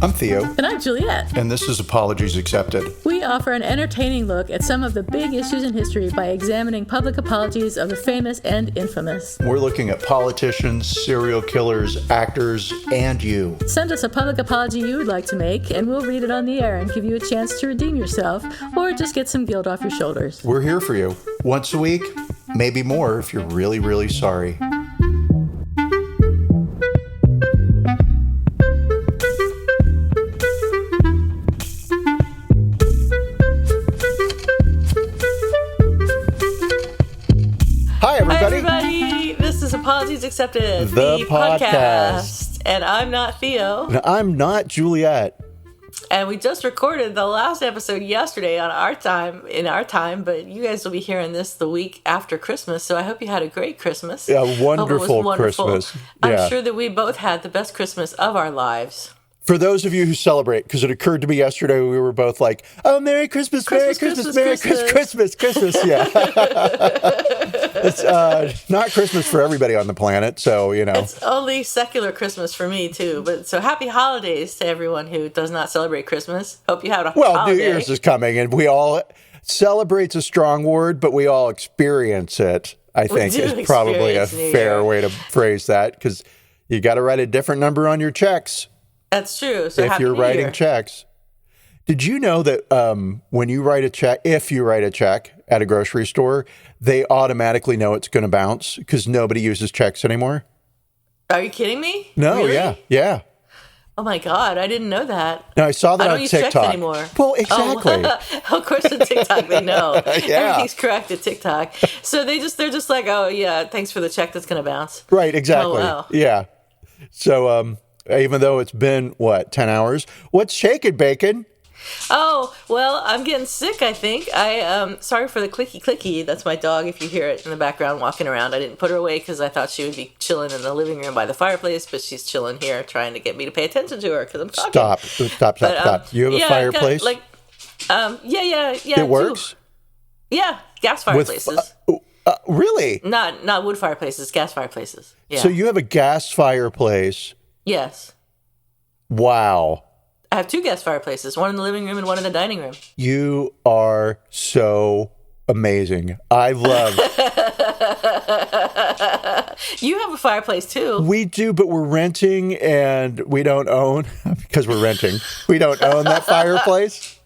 I'm Theo. And I'm Juliet. And this is Apologies Accepted. We offer an entertaining look at some of the big issues in history by examining public apologies of the famous and infamous. We're looking at politicians, serial killers, actors, and you. Send us a public apology you would like to make, and we'll read it on the air and give you a chance to redeem yourself, or just get some guilt off your shoulders. We're here for you. Once a week, maybe more if you're really, really sorry. Hi, everybody. This is Apologies Accepted, the podcast. And I'm not Theo. And I'm not Juliet. And we just recorded the last episode yesterday in our time, but you guys will be hearing this the week after Christmas, so I hope you had a great Christmas. Yeah, wonderful Christmas. Yeah. I'm sure that we both had the best Christmas of our lives. For those of you who celebrate, because it occurred to me yesterday, we were both like, oh, Merry Christmas, Merry Christmas, Merry Christmas. Yeah. It's not Christmas for everybody on the planet, so, you know. It's only secular Christmas for me, too. But so happy holidays to everyone who does not celebrate Christmas. Hope you had a holiday. New Year's is coming, and we all, celebrate's a strong word, but we all experience it, I think, is probably a fair way to phrase that, because you got to write a different number on your checks. That's true. So if you're writing checks. Did you know that when you write a check, if you write a check at a grocery store, they automatically know it's going to bounce because nobody uses checks anymore? Are you kidding me? No, really? Yeah. Oh my God, I didn't know that. No, I saw that on TikTok. I don't use checks anymore. Well, exactly. Oh, of course, on TikTok they know. Yeah. Everything's correct at TikTok. So they're just like, oh yeah, thanks for the check that's going to bounce. Right, exactly. Oh, wow. Yeah. So even though it's been, 10 hours, what's shaking, bacon? Oh, well, I'm getting sick, I think. Sorry for the clicky. That's my dog, if you hear it in the background walking around. I didn't put her away because I thought she would be chilling in the living room by the fireplace, but she's chilling here trying to get me to pay attention to her because I'm talking. Stop. You have a fireplace? Yeah. It works? Yeah, gas fireplaces. Really? Not wood fireplaces, gas fireplaces. Yeah. So you have a gas fireplace? Yes. Wow. I have two gas fireplaces, one in the living room and one in the dining room. You are so amazing. I love. You have a fireplace too. We do, but we're renting and we don't own, because we're renting. We don't own that fireplace.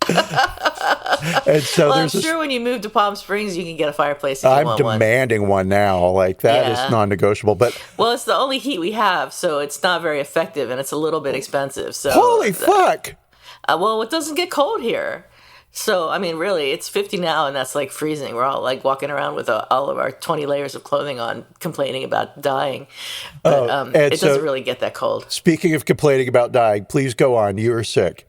And so I'm sure when you move to Palm Springs, you can get a fireplace if you I'm want demanding one now. Like, that is non-negotiable. But well, it's the only heat we have, so it's not very effective, and it's a little bit expensive. So holy fuck! Well, it doesn't get cold here. So, I mean, really, it's 50 now, and that's like freezing. We're all like walking around with all of our 20 layers of clothing on, complaining about dying. But it doesn't really get that cold. Speaking of complaining about dying, please go on. You are sick.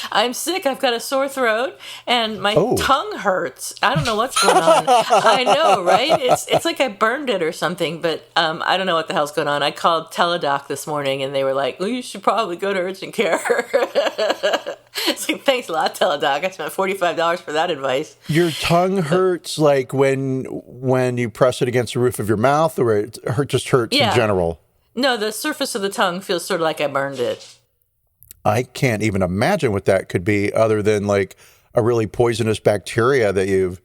I'm sick. I've got a sore throat, and my tongue hurts. I don't know what's going on. I know, right? It's like I burned it or something, but I don't know what the hell's going on. I called Teledoc this morning, and they were like, well, you should probably go to urgent care. It's like, thanks a lot, Teledoc. I spent $45 for that advice. Your tongue hurts like when you press it against the roof of your mouth, or it just hurts in general? No, the surface of the tongue feels sort of like I burned it. I can't even imagine what that could be other than like a really poisonous bacteria that you've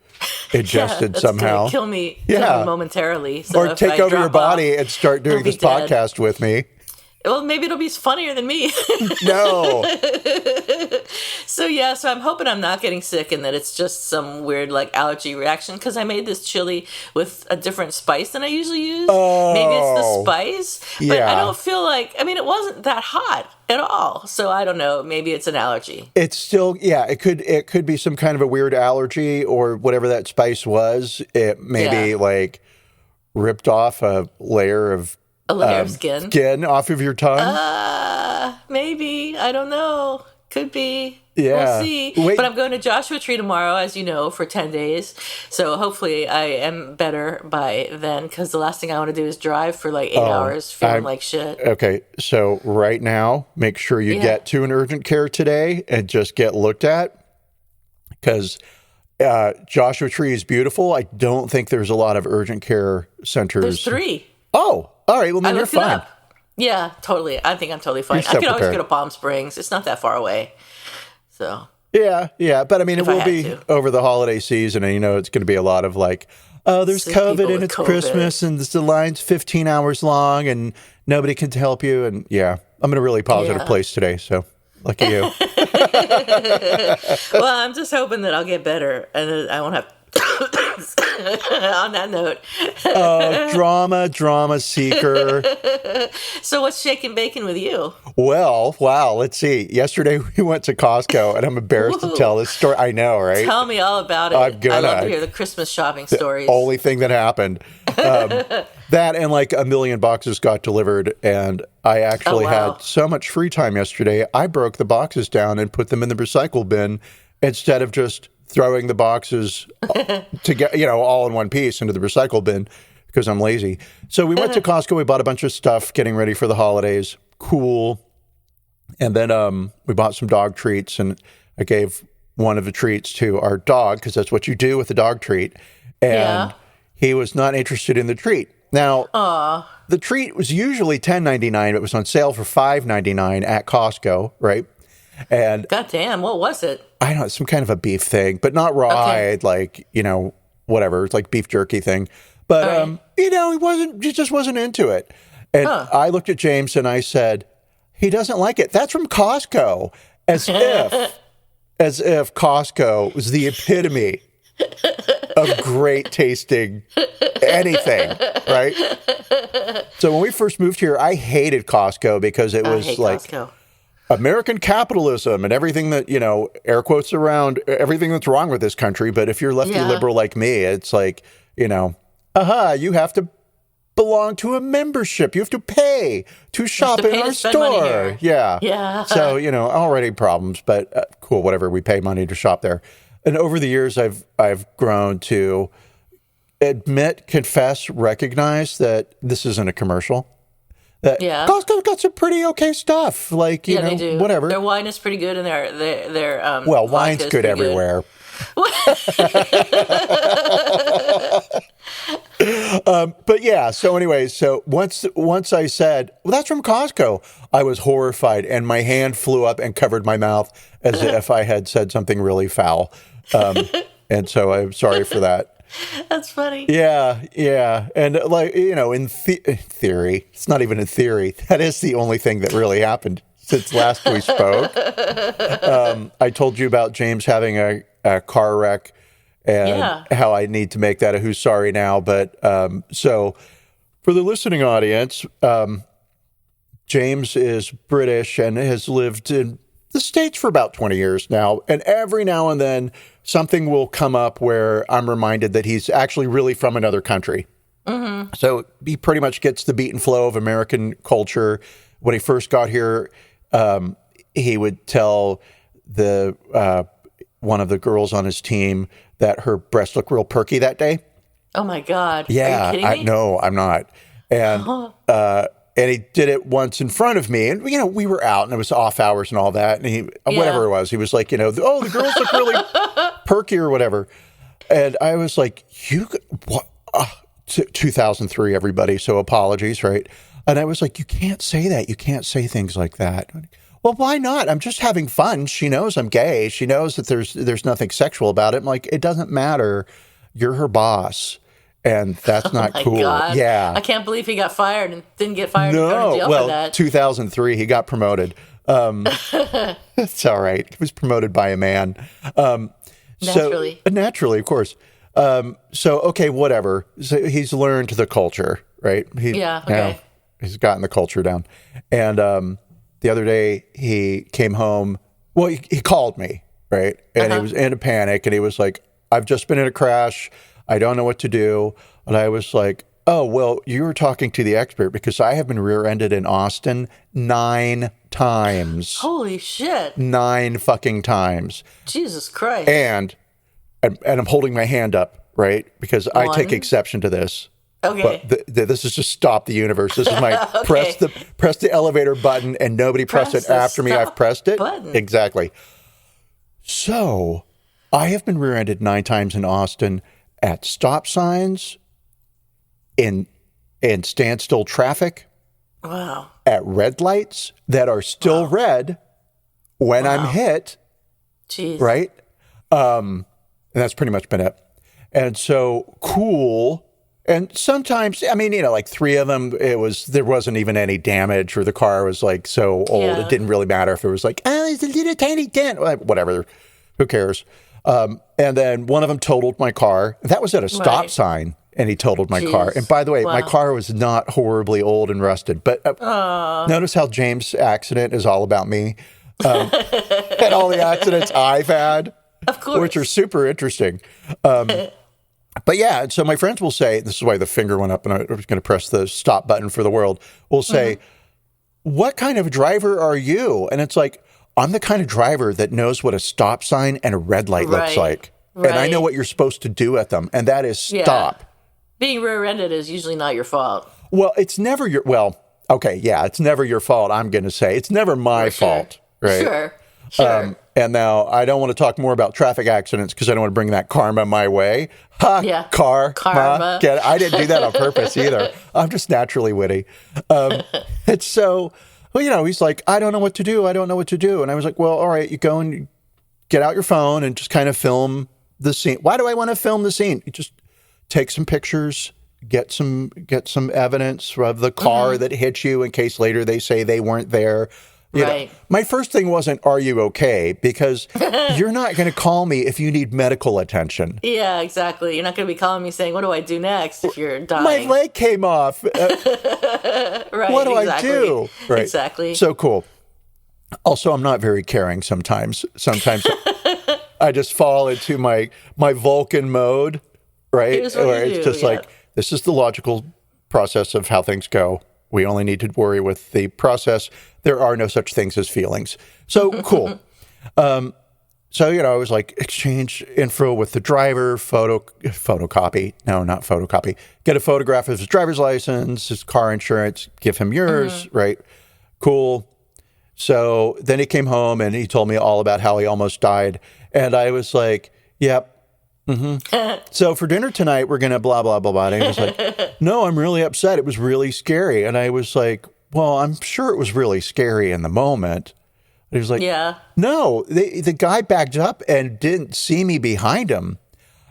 ingested that's somehow. Gonna kill me momentarily. So or take over your body and start doing this podcast with me. Well, maybe it'll be funnier than me. No. So I'm hoping I'm not getting sick and that it's just some weird like allergy reaction, because I made this chili with a different spice than I usually use. Oh. Maybe it's the spice, but yeah. I don't feel like, it wasn't that hot at all. So I don't know, maybe it's an allergy. It's still, it could be some kind of a weird allergy, or whatever that spice was. It maybe like ripped off a layer of skin off of your tongue? Maybe. I don't know. Could be. Yeah. We'll see. But I'm going to Joshua Tree tomorrow, as you know, for 10 days. So hopefully I am better by then, because the last thing I want to do is drive for like 8 hours feeling like shit. Okay. So right now, make sure you get to an urgent care today and just get looked at, because Joshua Tree is beautiful. I don't think there's a lot of urgent care centers. There's 3. Oh, all right. Well, then you're fine. Yeah, totally. I think I'm totally fine. I could always go to Palm Springs. It's not that far away. So. Yeah. But I mean, it will be over the holiday season, and it's going to be a lot of like, oh, there's COVID and it's Christmas and the line's 15 hours long and nobody can help you. And I'm in a really positive place today. So lucky you. Well, I'm just hoping that I'll get better and I won't have. On that note. Drama seeker. So what's shaking bacon with you? Well, wow, let's see. Yesterday we went to Costco, and I'm embarrassed to tell this story. I know, right? Tell me all about it. I love to hear the Christmas shopping stories. Only thing that happened. That and like 1 million boxes got delivered, and I actually had so much free time yesterday, I broke the boxes down and put them in the recycle bin instead of just throwing the boxes to get, all in one piece into the recycle bin because I'm lazy. So we went to Costco. We bought a bunch of stuff getting ready for the holidays. Cool. And then we bought some dog treats, and I gave one of the treats to our dog because that's what you do with a dog treat. And he was not interested in the treat. Now, the treat was usually $10.99. It was on sale for $5.99 at Costco, right? And goddamn, what was it? I don't know, some kind of a beef thing, but not rawhide, like, whatever. It's like beef jerky thing. But, he just wasn't into it. And I looked at James and I said, he doesn't like it. That's from Costco. As if Costco was the epitome of great tasting anything, right? So when we first moved here, I hated Costco because it was like Costco. American capitalism and everything that, air quotes around everything that's wrong with this country. But if you're lefty liberal like me, it's like, you have to belong to a membership. You have to pay to shop in our store. Yeah. So, already problems, but cool, whatever. We pay money to shop there. And over the years, I've grown to admit, confess, recognize that this isn't a commercial. Costco's got some pretty okay stuff. Like, they do. Whatever. Their wine is pretty good, and their well, wine's good everywhere. But yeah, so anyway, so once I said, well, that's from Costco, I was horrified, and my hand flew up and covered my mouth as if I had said something really foul. And so I'm sorry for that. That's funny. Yeah. And like, in theory, it's not even in theory. That is the only thing that really happened since last we spoke. I told you about James having a car wreck and how I need to make that a who's sorry now. But so for the listening audience, James is British and has lived in the States for about 20 years now. And every now and then something will come up where I'm reminded that he's actually really from another country. Mm-hmm. So he pretty much gets the beat and flow of American culture. When he first got here, he would tell the one of the girls on his team that her breasts looked real perky that day. Oh my God. Yeah. Are you kidding me? No, I'm not. And and he did it once in front of me, and we were out, and it was off hours and all that, and whatever it was, he was like, oh, the girls look really perky or whatever, and I was like, what? 2003, everybody, so apologies, right? And I was like, you can't say that, you can't say things like that. Well, why not? I'm just having fun. She knows I'm gay. She knows that there's nothing sexual about it. I'm like, it doesn't matter. You're her boss. And that's not cool. God. Yeah. I can't believe he got fired and didn't get fired and go to jail for that. 2003, he got promoted. It's all right. He was promoted by a man. Naturally. Naturally, of course. So, okay, whatever. So he's learned the culture, right? Okay. He's gotten the culture down. And the other day, he came home. Well, he called me, right? And he was in a panic, and he was like, I've just been in a crash. I don't know what to do. And I was like, oh, well, you were talking to the expert because I have been rear-ended in Austin 9 times. Holy shit. 9 fucking times. Jesus Christ. And I'm holding my hand up, right? Because I take exception to this. Okay. But this is just stop the universe. This is my Okay. press the elevator button and nobody pressed it after me. I've pressed it. Button. Exactly. So I have been rear-ended 9 times in Austin at stop signs, in standstill traffic, Wow. at red lights that are still red when I'm hit. Jeez. Right? And that's pretty much been it. And so cool. And sometimes, I mean, like 3 of them, there wasn't even any damage, or the car was like so old, it didn't really matter if it was like, there's a little tiny dent, whatever, who cares? And then one of them totaled my car. That was at a stop sign, and he totaled my car. And by the way, my car was not horribly old and rusted, but notice how James' accident is all about me. And all the accidents I've had, of course, which are super interesting. But yeah, so my friends will say, this is why the finger went up and I was going to press the stop button for the world, will say, what kind of driver are you? And it's like, I'm the kind of driver that knows what a stop sign and a red light looks like. Right. And I know what you're supposed to do at them, and that is stop. Being rear-ended is usually not your fault. Well, it's never it's never your fault, I'm going to say. It's never my fault, right? Sure. And now I don't want to talk more about traffic accidents because I don't want to bring that karma my way. Karma. I didn't do that on purpose either. I'm just naturally witty. It's so, he's like, I don't know what to do. And I was like, well, all right, you go and you get out your phone and just kind of film the scene. Why do I want to film the scene? You just take some pictures, get some evidence of the car that hit you in case later they say they weren't there. My first thing wasn't, are you okay? Because you're not going to call me if you need medical attention. Yeah, exactly. You're not going to be calling me saying, what do I do next if you're dying? My leg came off. What do I do? Right. Exactly. So cool. Also, I'm not very caring sometimes. Sometimes I just fall into my Vulcan mode, right? Where it's just like, this is the logical process of how things go. We only need to worry with the process. There are no such things as feelings. So cool. So, I was like, exchange info with the driver, photocopy. No, not photocopy. Get a photograph of his driver's license, his car insurance, give him yours, right? Cool. So then he came home and he told me all about how he almost died. And I was like, yep. So for dinner tonight, we're going to blah, blah, blah, blah. And he was like, no, I'm really upset. It was really scary. And I was like, well, I'm sure it was really scary in the moment. And he was like, no, the guy backed up and didn't see me behind him.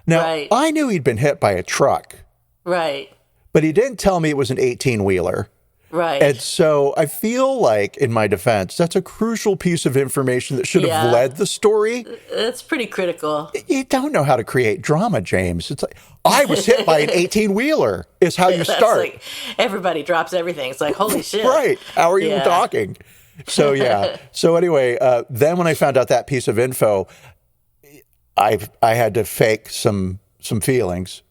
Now, I knew he'd been hit by a truck. Right. But he didn't tell me it was an 18-wheeler. Right. And so I feel like, in my defense, that's a crucial piece of information that should have led the story. That's pretty critical. You don't know how to create drama, James. It's like, I was hit by an 18-wheeler is how you start. Like, everybody drops everything. It's like, holy shit. Right. How are you talking? So, So anyway, then when I found out that piece of info, I had to fake some feelings.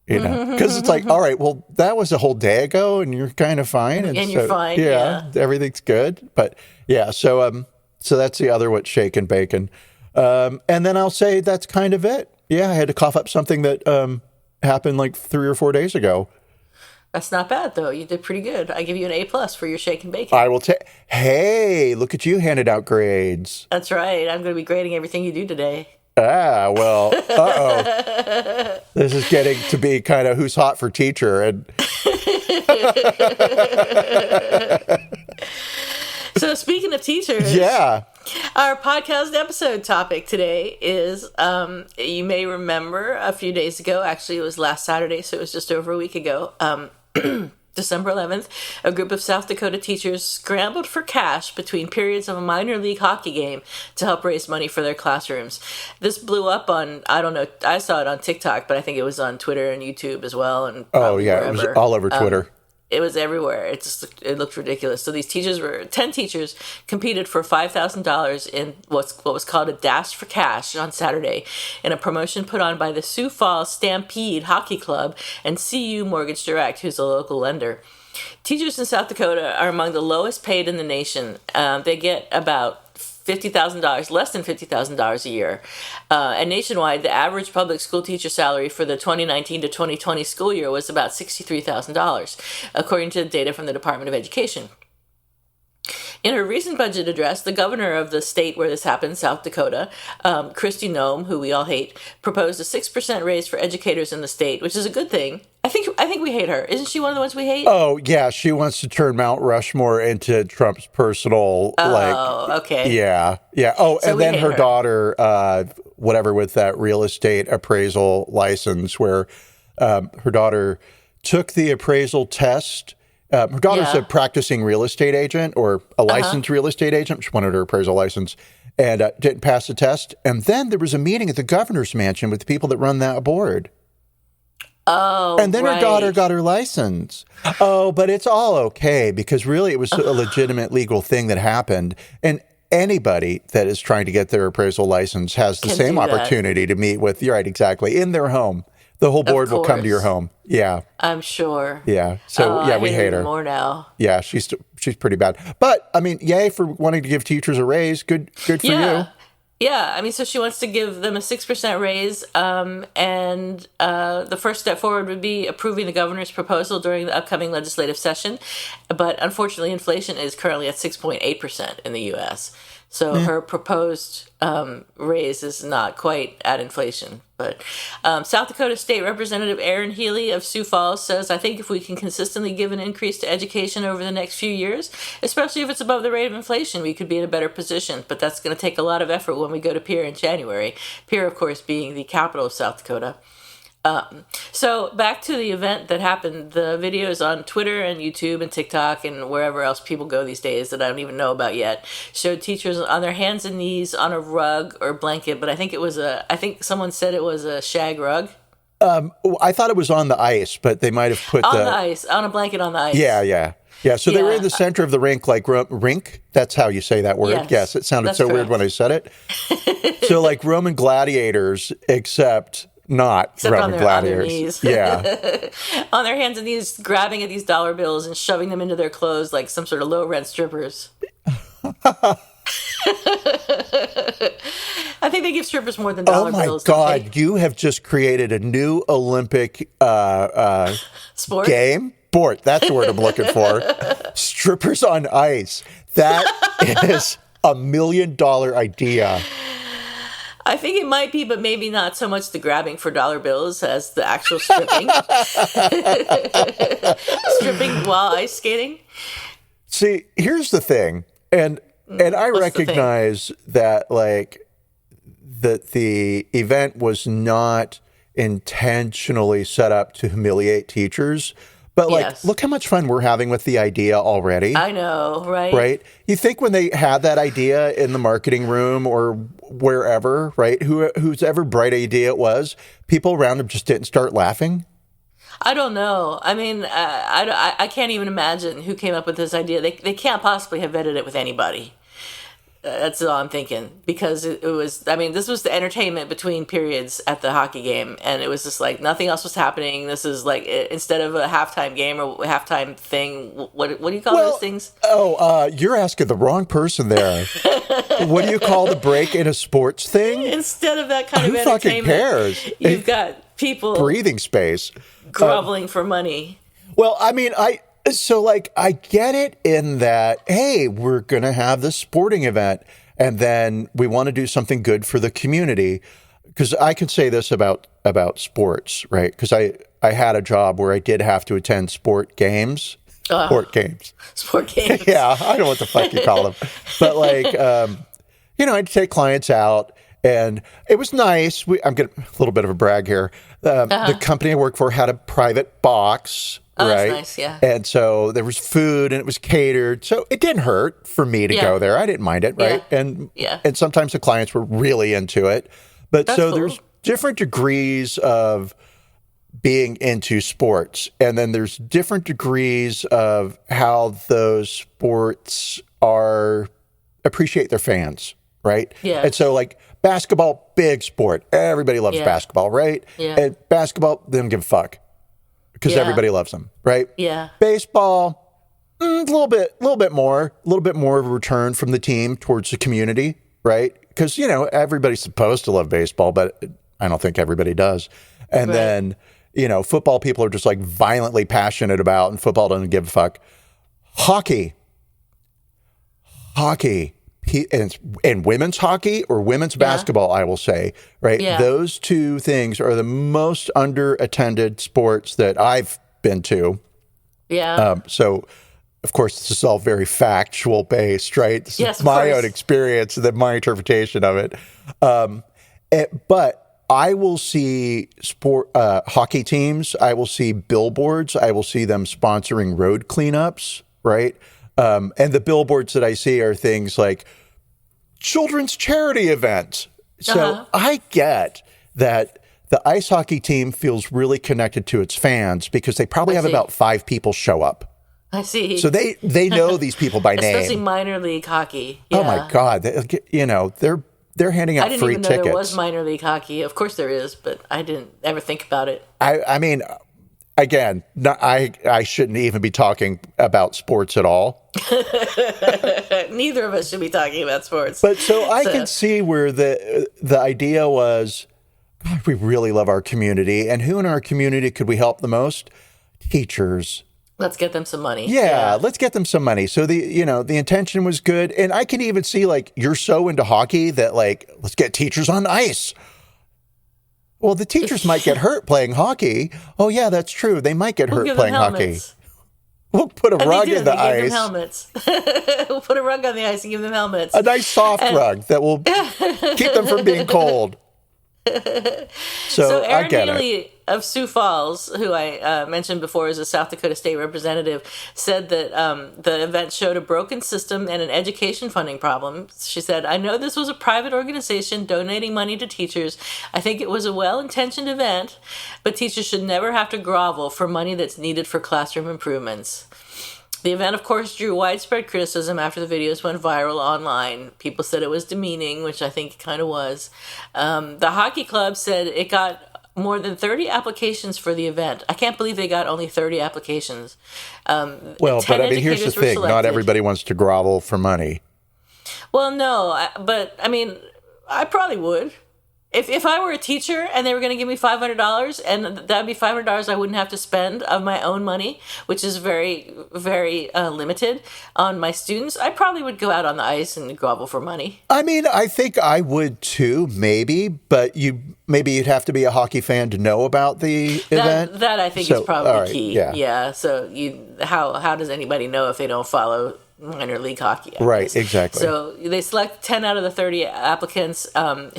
Because it's like, all right, well, that was a whole day ago, and you're kind of fine, and you're fine. Everything's good. But so that's the other what's shaken bacon, and then I'll say that's kind of it. Yeah, I had to cough up something that happened like 3 or 4 days ago. That's not bad though. You did pretty good. I give you an A+ for your shaken bacon. I will take. Hey, look at you handed out grades. That's right. I'm going to be grading everything you do today. Ah, well, uh-oh. This is getting to be kind of who's hot for teacher. And so speaking of teachers, our podcast episode topic today is, you may remember a few days ago, actually it was last Saturday, so it was just over a week ago, December 11th, a group of South Dakota teachers scrambled for cash between periods of a minor league hockey game to help raise money for their classrooms. This blew up on, I don't know, I saw it on TikTok, but I think it was on Twitter and YouTube as well. And it was all over Twitter. It was everywhere. It looked ridiculous. So these teachers 10 teachers competed for $5,000 in what was called a Dash for Cash on Saturday in a promotion put on by the Sioux Falls Stampede Hockey Club and CU Mortgage Direct, who's a local lender. Teachers in South Dakota are among the lowest paid in the nation. They get about $50,000, less than $50,000 a year. And nationwide, the average public school teacher salary for the 2019 to 2020 school year was about $63,000, according to data from the Department of Education. In her recent budget address, the governor of the state where this happened, South Dakota, Kristi Noem, who we all hate, proposed a 6% raise for educators in the state, which is a good thing. I think we hate her. Isn't she one of the ones we hate? Oh, yeah. She wants to turn Mount Rushmore into Trump's personal, okay. Yeah. Yeah. Oh, So and then her daughter, whatever, with that real estate appraisal license where her daughter took the appraisal test. Her daughter's a practicing real estate agent or a licensed real estate agent. She wanted her appraisal license and didn't pass the test. And then there was a meeting at the governor's mansion with the people that run that board. Oh, and then her daughter got her license. Oh, but it's all okay because really it was a legitimate legal thing that happened. And anybody that is trying to get their appraisal license has the same opportunity to meet with, you're right, exactly, in their home. The whole board will come to your home. Yeah. I'm sure. Yeah. So, we hate her. More now. Yeah, she's pretty bad. But, I mean, yay for wanting to give teachers a raise. Good for you. Yeah, I mean, so she wants to give them a 6% raise, and the first step forward would be approving the governor's proposal during the upcoming legislative session. But unfortunately, inflation is currently at 6.8% in the U.S., so her proposed raise is not quite at inflation. But South Dakota State Representative Aaron Healy of Sioux Falls says, I think if we can consistently give an increase to education over the next few years, especially if it's above the rate of inflation, we could be in a better position. But that's going to take a lot of effort when we go to Pierre in January. Pierre, of course, being the capital of South Dakota. So back to the event that happened, the videos on Twitter and YouTube and TikTok and wherever else people go these days that I don't even know about yet showed teachers on their hands and knees on a rug or blanket, but I think someone said it was a shag rug. I thought it was on the ice, but they might have put on the ice, on a blanket on the ice. Yeah. So they were in the center of the rink, like rink. That's how you say that word. Yes, it sounded so weird when I said it. So like Roman gladiators, except Roman gladiators. On their knees. Yeah. On their hands and knees, grabbing at these dollar bills and shoving them into their clothes like some sort of low-rent strippers. I think they give strippers more than dollar bills. Oh, my God. You have just created a new Olympic sport? Game? Sport. That's the word I'm looking for. Strippers on ice. That is a $1 million idea. I think it might be, but maybe not so much the grabbing for dollar bills as the actual stripping. Stripping while ice skating. See, here's the thing. And I recognize that, like, that the event was not intentionally set up to humiliate teachers. But, like, look how much fun we're having with the idea already. I know, right? Right? You think when they had that idea in the marketing room or wherever, right, whose ever bright idea it was, people around them just didn't start laughing? I don't know. I mean, I can't even imagine who came up with this idea. They can't possibly have vetted it with anybody. That's all I'm thinking, because it was, I mean, this was the entertainment between periods at the hockey game, and it was just like nothing else was happening. This is like, instead of a halftime game or halftime thing, what do you call those things? You're asking the wrong person there. What do you call the break in a sports thing? Instead of that kind of entertainment, fucking cares? You've got people breathing space, groveling for money. Well, I mean, So, like, I get it in that, hey, we're going to have this sporting event, and then we want to do something good for the community. Because I could say this about sports, right? Because I had a job where I did have to attend sport games. Sport games. Yeah, I don't know what the fuck you call them. But, like, I'd take clients out, and it was nice. I'm getting a little bit of a brag here. The company I work for had a private box. Oh, right. That's nice, yeah. And so there was food and it was catered. So it didn't hurt for me to go there. I didn't mind it, right? Yeah. And sometimes the clients were really into it. But that's so cool. There's different degrees of being into sports. And then there's different degrees of how those sports appreciate their fans, right? Yeah. And so like basketball, big sport. Everybody loves basketball, right? Yeah. And basketball, they don't give a fuck. Because everybody loves them, right? Yeah. Baseball, a little bit more of a return from the team towards the community, right? Because, everybody's supposed to love baseball, but I don't think everybody does. And then, football people are just like violently passionate about, and football doesn't give a fuck. Hockey. and women's hockey or women's basketball, I will say, right? Yeah. Those two things are the most underattended sports that I've been to. Yeah. So, of course, this is all very factual based, right? This is my own experience and then my interpretation of it. But I will see hockey teams. I will see billboards. I will see them sponsoring road cleanups, right? And the billboards that I see are things like children's charity events. So I get that the ice hockey team feels really connected to its fans because they probably have about 5 people show up. I see. So they know these people by name. Especially minor league hockey. Yeah. Oh my God! They're handing out free tickets. I didn't even know there was minor league hockey. Of course there is, but I didn't ever think about it. I mean, again, I shouldn't even be talking about sports at all. Neither of us should be talking about sports. But so I can see where the idea was, God, we really love our community, and who in our community could we help the most? Teachers. Let's get them some money. Yeah, let's get them some money. So the intention was good. And I can even see, like, you're so into hockey that, like, let's get teachers on ice. Well, the teachers might get hurt playing hockey. Oh, yeah, that's true. They might get hurt playing hockey. We'll put a rug in the ice. Give them helmets. We'll put a rug on the ice and give them helmets. A nice soft rug that will keep them from being cold. So Aaron I get Neely it. of Sioux Falls, who I mentioned before as a South Dakota state representative, said that the event showed a broken system and an education funding problem. She said, "I know this was a private organization donating money to teachers. I think it was a well-intentioned event, but teachers should never have to grovel for money that's needed for classroom improvements." The event, of course, drew widespread criticism after the videos went viral online. People said it was demeaning, which I think it kind of was. The hockey club said it got more than 30 applications for the event. I can't believe they got only 30 applications. Well, but I mean, here's the thing. Not everybody wants to grovel for money. Well, no, but I mean, I probably would. If I were a teacher and they were going to give me $500 and that would be $500 I wouldn't have to spend of my own money, which is very, very limited on my students, I probably would go out on the ice and grovel for money. I mean, I think I would too, maybe, but maybe you'd have to be a hockey fan to know about the event. That I think is probably key. Yeah. So how does anybody know if they don't follow minor league hockey? Right, exactly. So they select 10 out of the 30 applicants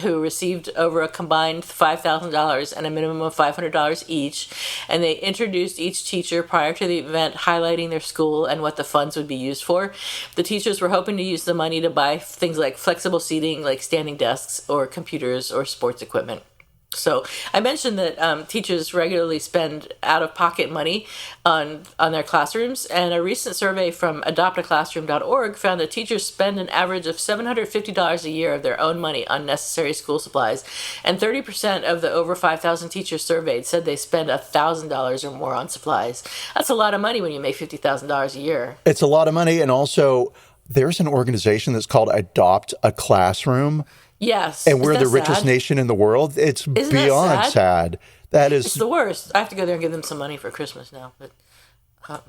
who received over a combined $5,000 and a minimum of $500 each, and they introduced each teacher prior to the event, highlighting their school and what the funds would be used for. The teachers were hoping to use the money to buy things like flexible seating, like standing desks or computers or sports equipment. So I mentioned that teachers regularly spend out-of-pocket money on their classrooms, and a recent survey from adoptaclassroom.org found that teachers spend an average of $750 a year of their own money on necessary school supplies, and 30% of the over 5,000 teachers surveyed said they spend $1,000 or more on supplies. That's a lot of money when you make $50,000 a year. It's a lot of money, and also there's an organization that's called Adopt a Classroom. Yes. And we're the richest nation in the world. It's beyond sad. That is... It's the worst. I have to go there and give them some money for Christmas now. But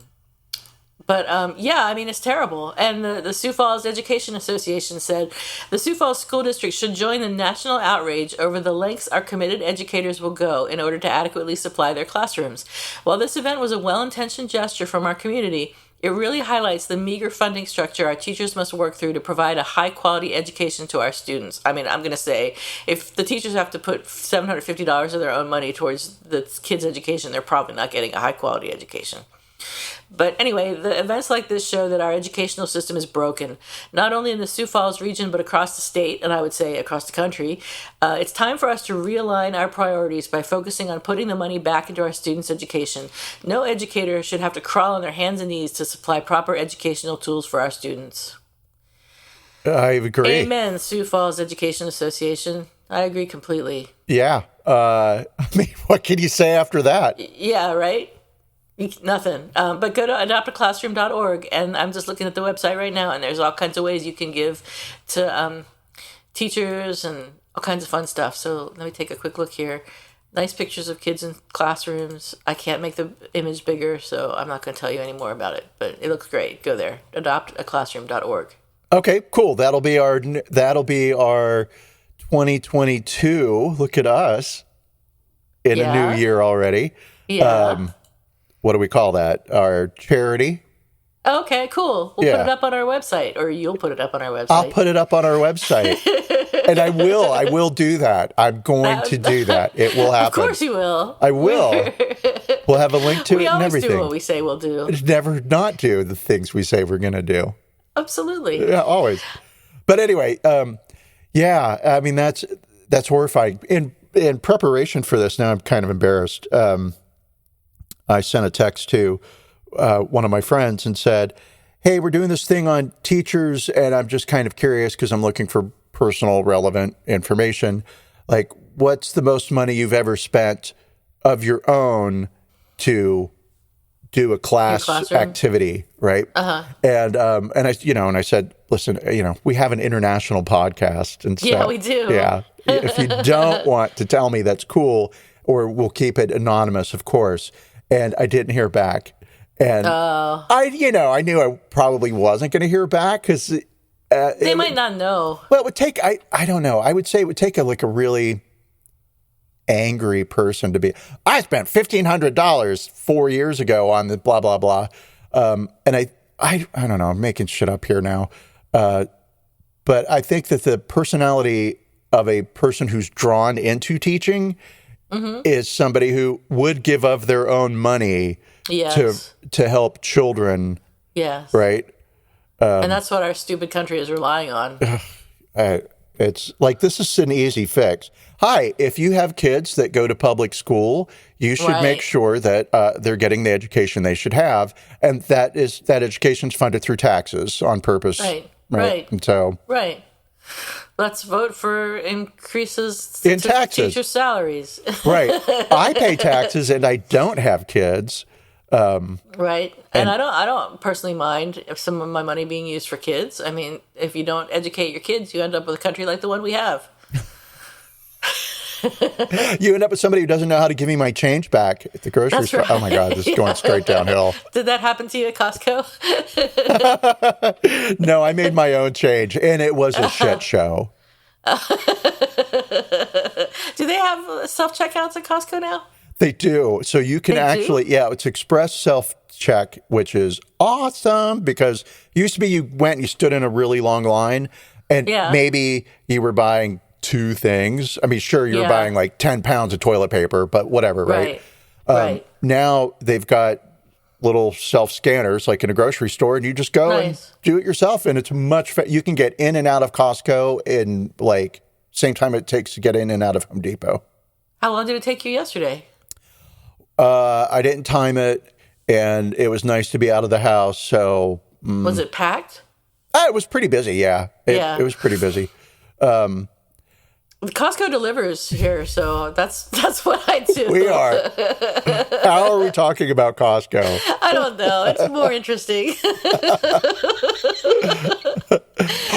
yeah, I mean, it's terrible. And the Sioux Falls Education Association said, the Sioux Falls School District should join the national outrage over the lengths our committed educators will go in order to adequately supply their classrooms. While this event was a well-intentioned gesture from our community, it really highlights the meager funding structure our teachers must work through to provide a high-quality education to our students. I mean, I'm going to say, if the teachers have to put $750 of their own money towards the kids' education, they're probably not getting a high-quality education. But anyway, the events like this show that our educational system is broken, not only in the Sioux Falls region, but across the state, and I would say across the country. It's time for us to realign our priorities by focusing on putting the money back into our students' education. No educator should have to crawl on their hands and knees to supply proper educational tools for our students. I agree. Amen, Sioux Falls Education Association. I agree completely. Yeah. I mean, what can you say after that? Yeah, right? Nothing. But go to adoptaclassroom.org, and I'm just looking at the website right now, and there's all kinds of ways you can give to teachers and all kinds of fun stuff. So let me take a quick look here. Nice pictures of kids in classrooms. I can't make the image bigger, so I'm not going to tell you any more about it, but it looks great. Go there, adoptaclassroom.org. Okay, cool. That'll be our 2022. Look at us in a new year already. Yeah. What do we call that? Our charity. Okay, cool. We'll put it up on our website, or you'll put it up on our website. I'll put it up on our website. And I will do that. I'm going to do that. It will happen. Of course you will. I will. We'll have a link to it and everything. We always do what we say we'll do. Never not do the things we say we're going to do. Absolutely. Yeah, always. But anyway, I mean, that's horrifying. In preparation for this, now I'm kind of embarrassed. I sent a text to one of my friends and said, hey, we're doing this thing on teachers, and I'm just kind of curious because I'm looking for personal, relevant information. Like, what's the most money you've ever spent of your own to do a class activity, right? And I said, listen, we have an international podcast, and so, yeah, we do. Yeah, if you don't want to tell me, that's cool, or we'll keep it anonymous, of course. And I didn't hear back. And I knew I probably wasn't going to hear back because they might not know. Well, it would take, I don't know. I would say it would take a really angry person to be, I spent $1,500 4 years ago on the blah, blah, blah. And I don't know, I'm making shit up here now. But I think that the personality of a person who's drawn into teaching is somebody who would give of their own money to help children. Yes. Right? And that's what our stupid country is relying on. It's like, this is an easy fix. Hi, if you have kids that go to public school, you should make sure that they're getting the education they should have. And that education's funded through taxes on purpose. Right. And so. Right. Let's vote for increases in to taxes. Teacher salaries. Right. I pay taxes and I don't have kids. Right. And I don't personally mind if some of my money being used for kids. I mean, if you don't educate your kids, you end up with a country like the one we have. You end up with somebody who doesn't know how to give me my change back at the grocery store. Right. Oh my God, this is going straight downhill. Did that happen to you at Costco? No, I made my own change, and it was a shit show. Do they have self-checkouts at Costco now? They do. So you can it's express self-check, which is awesome because it used to be you went and you stood in a really long line, and maybe you were buying 2 things. I mean, sure, you're buying like 10 pounds of toilet paper, but whatever, right? Right. Now they've got little self-scanners like in a grocery store, and you just go and do it yourself, and it's much you can get in and out of Costco in like same time it takes to get in and out of Home Depot. How long did it take you yesterday? I didn't time it, and it was nice to be out of the house, so... Was it packed? It was pretty busy, yeah. It was pretty busy. Costco delivers here, so that's what I do. We are. How are we talking about Costco? I don't know. It's more interesting.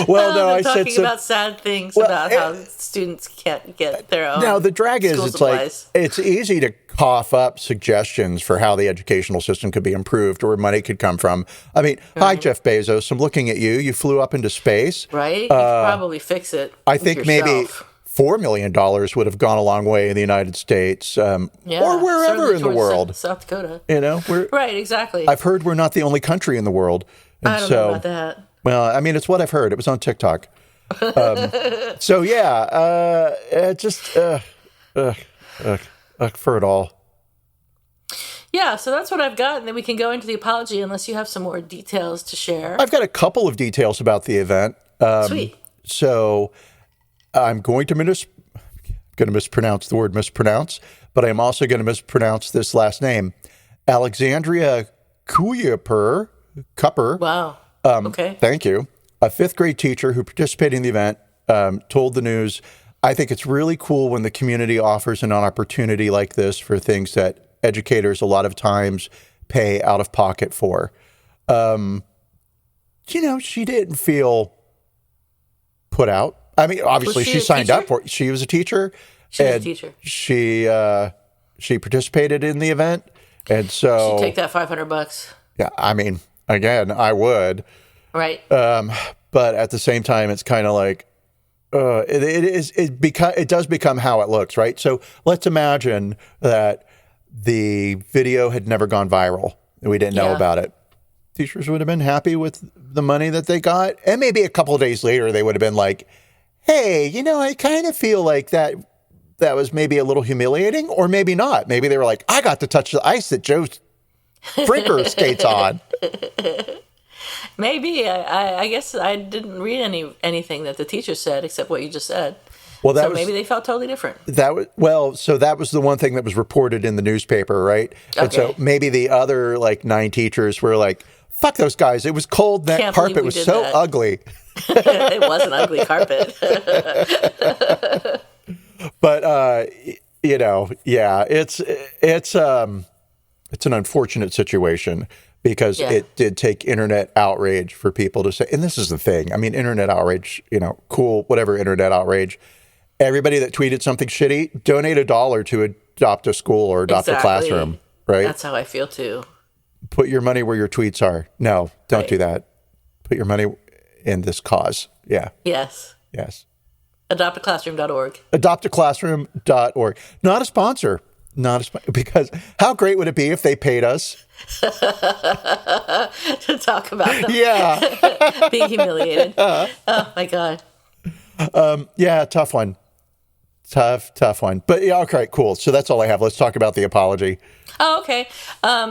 Well, no, I said talking about sad things about how students can't get their own. Now the drag is, it's supplies. Like it's easy to cough up suggestions for how the educational system could be improved or where money could come from. I mean, hi Jeff Bezos, I'm looking at you. You flew up into space, right? You could probably fix it. I think maybe $4 million would have gone a long way in the United States, or wherever in the world. South Dakota. Right, exactly. I've heard we're not the only country in the world. And I don't know about that. Well, I mean, it's what I've heard. It was on TikTok. So, yeah, just for it all. Yeah, so that's what I've got, and then we can go into the apology unless you have some more details to share. I've got a couple of details about the event. Sweet. So I'm going to mispronounce the word mispronounce, but I'm also going to mispronounce this last name. Alexandria Cupper. Wow. Okay. Thank you. A 5th grade teacher who participated in the event told the news, I think it's really cool when the community offers an opportunity like this for things that educators a lot of times pay out of pocket for. She didn't feel put out. I mean, obviously she signed up for it. She was a teacher. She was a teacher. She participated in the event. And so she'd take that $500. Yeah, I mean, again, I would. Right. But at the same time, it's kind of like, it does become how it looks, right? So let's imagine that the video had never gone viral and we didn't know about it. Teachers would have been happy with the money that they got. And maybe a couple of days later, they would have been like, hey, I kind of feel like that was maybe a little humiliating, or maybe not. Maybe they were like, I got to touch the ice that Joe Brinker skates on. Maybe. I guess I didn't read anything that the teacher said except what you just said. Well, maybe they felt totally different. So that was the one thing that was reported in the newspaper, right? Okay. And so maybe the other 9 teachers were like, fuck those guys. It was cold. That carpet was so ugly. It was an ugly carpet. But, it's an unfortunate situation because it did take internet outrage for people to say, and this is the thing. I mean, internet outrage, cool, whatever internet outrage. Everybody that tweeted something shitty, donate $1 to adopt a school or adopt a classroom, right? That's how I feel too. Put your money where your tweets are. No, don't do that. Put your money in this cause. Yeah. Yes. Adoptaclassroom.org. Adoptaclassroom.org. Not a sponsor. Because how great would it be if they paid us to talk about them? Yeah. Being humiliated. Oh my God. Tough one. Tough one. But yeah, okay, cool. So that's all I have. Let's talk about the apology. Oh, okay.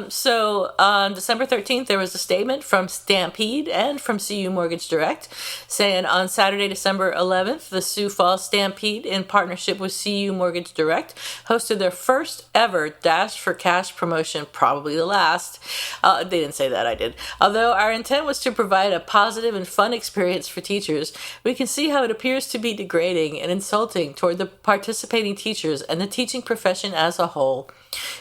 So on December 13th, there was a statement from Stampede and from CU Mortgage Direct saying on Saturday, December 11th, the Sioux Falls Stampede, in partnership with CU Mortgage Direct, hosted their first ever Dash for Cash promotion, probably the last. They didn't say that, I did. Although our intent was to provide a positive and fun experience for teachers, we can see how it appears to be degrading and insulting toward the participating teachers and the teaching profession as a whole.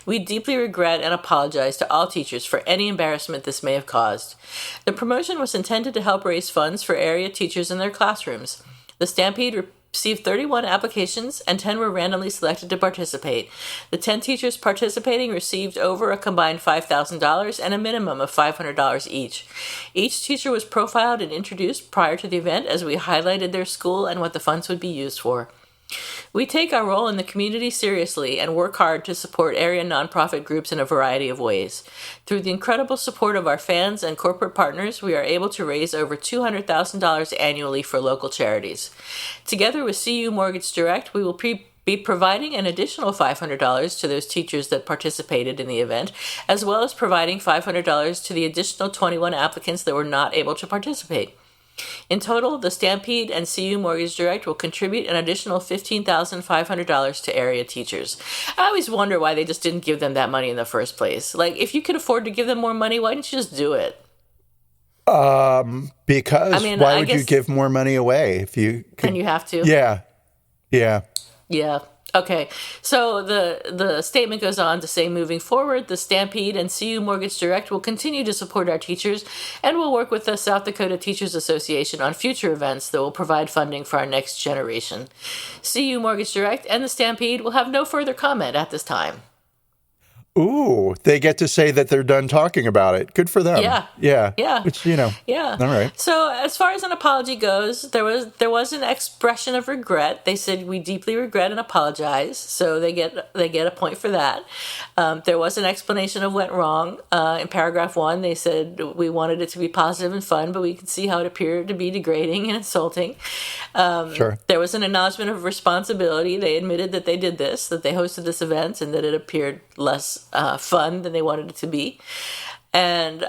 We deeply regret and apologize to all teachers for any embarrassment this may have caused. The promotion was intended to help raise funds for area teachers in their classrooms. The Stampede received 31 applications and 10 were randomly selected to participate. The 10 teachers participating received over a combined $5,000 and a minimum of $500 each. Each teacher was profiled and introduced prior to the event as we highlighted their school and what the funds would be used for. We take our role in the community seriously and work hard to support area nonprofit groups in a variety of ways. Through the incredible support of our fans and corporate partners, we are able to raise over $200,000 annually for local charities. Together with CU Mortgage Direct, we will be providing an additional $500 to those teachers that participated in the event, as well as providing $500 to the additional 21 applicants that were not able to participate. In total, the Stampede and CU Mortgage Direct will contribute an additional $15,500 to area teachers. I always wonder why they just didn't give them that money in the first place. If you could afford to give them more money, why didn't you just do it? Because why would you give more money away if you could? And you have to. Yeah. Okay, so the statement goes on to say, moving forward, the Stampede and CU Mortgage Direct will continue to support our teachers and will work with the South Dakota Teachers Association on future events that will provide funding for our next generation. CU Mortgage Direct and the Stampede will have no further comment at this time. Ooh, they get to say that they're done talking about it. Good for them. Yeah. Which, Yeah. All right. So as far as an apology goes, there was an expression of regret. They said, we deeply regret and apologize. So they get a point for that. There was an explanation of what went wrong. In paragraph 1, they said, we wanted it to be positive and fun, but we could see how it appeared to be degrading and insulting. Sure. There was an acknowledgement of responsibility. They admitted that they did this, that they hosted this event, and that it appeared less fun than they wanted it to be. And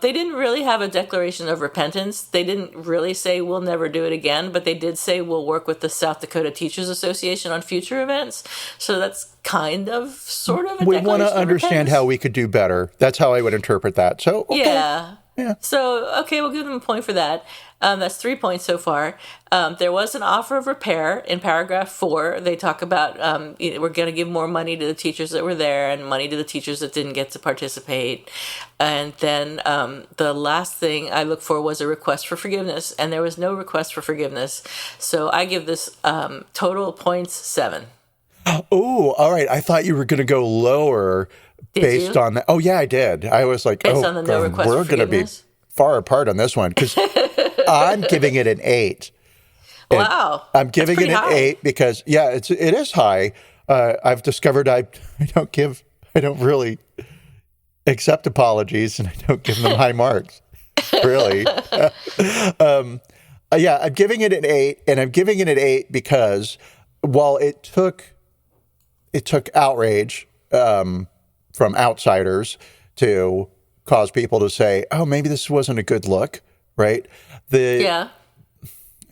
they didn't really have a declaration of repentance. They didn't really say, we'll never do it again, but they did say, we'll work with the South Dakota Teachers Association on future events. So that's kind of, sort of a we want to understand how we could do better. That's how I would interpret that. So, okay. Yeah. So, okay, we'll give them a point for that. That's 3 points so far. There was an offer of repair in paragraph 4. They talk about we're going to give more money to the teachers that were there and money to the teachers that didn't get to participate. And then the last thing I looked for was a request for forgiveness, and there was no request for forgiveness. So I give this total points 7. Oh, all right. I thought you were going to go lower based on that. Oh, yeah, I did. I was like, based on the no request we're for forgiveness? Going to be far apart on this one because I'm giving it an 8. Wow. I'm giving it an high. 8 because, it is high. I've discovered I don't really accept apologies, and I don't give them high marks, really. I'm giving it an 8, and I'm giving it an 8 because while it took outrage from outsiders to cause people to say, oh, maybe this wasn't a good look, right? And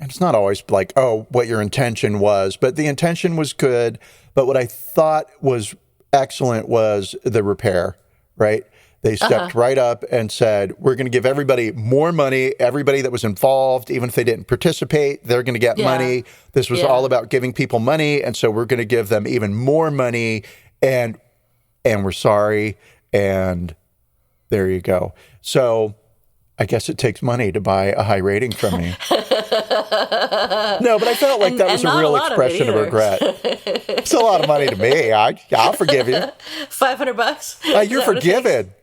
it's not always like, oh, what your intention was, but the intention was good. But what I thought was excellent was the repair, right? They stepped right up and said, we're going to give everybody more money. Everybody that was involved, even if they didn't participate, they're going to get money. This was all about giving people money. And so we're going to give them even more money. And we're sorry. And there you go. So I guess it takes money to buy a high rating from me. No, but I felt like that was a real expression of regret. It's a lot of money to me. I'll forgive you. $500? You're forgiven.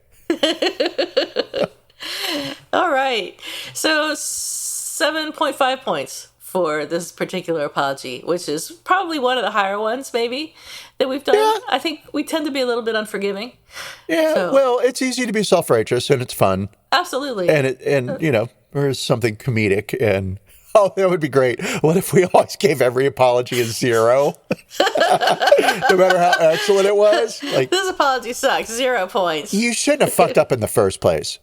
All right. So 7.5 points for this particular apology, which is probably one of the higher ones, maybe, that we've done. Yeah. I think we tend to be a little bit unforgiving. Yeah, well, it's easy to be self-righteous, and it's fun. Absolutely. And there's something comedic, and that would be great. What if we always gave every apology a 0? No matter how excellent it was? Like, this apology sucks, 0 points. You shouldn't have fucked up in the first place.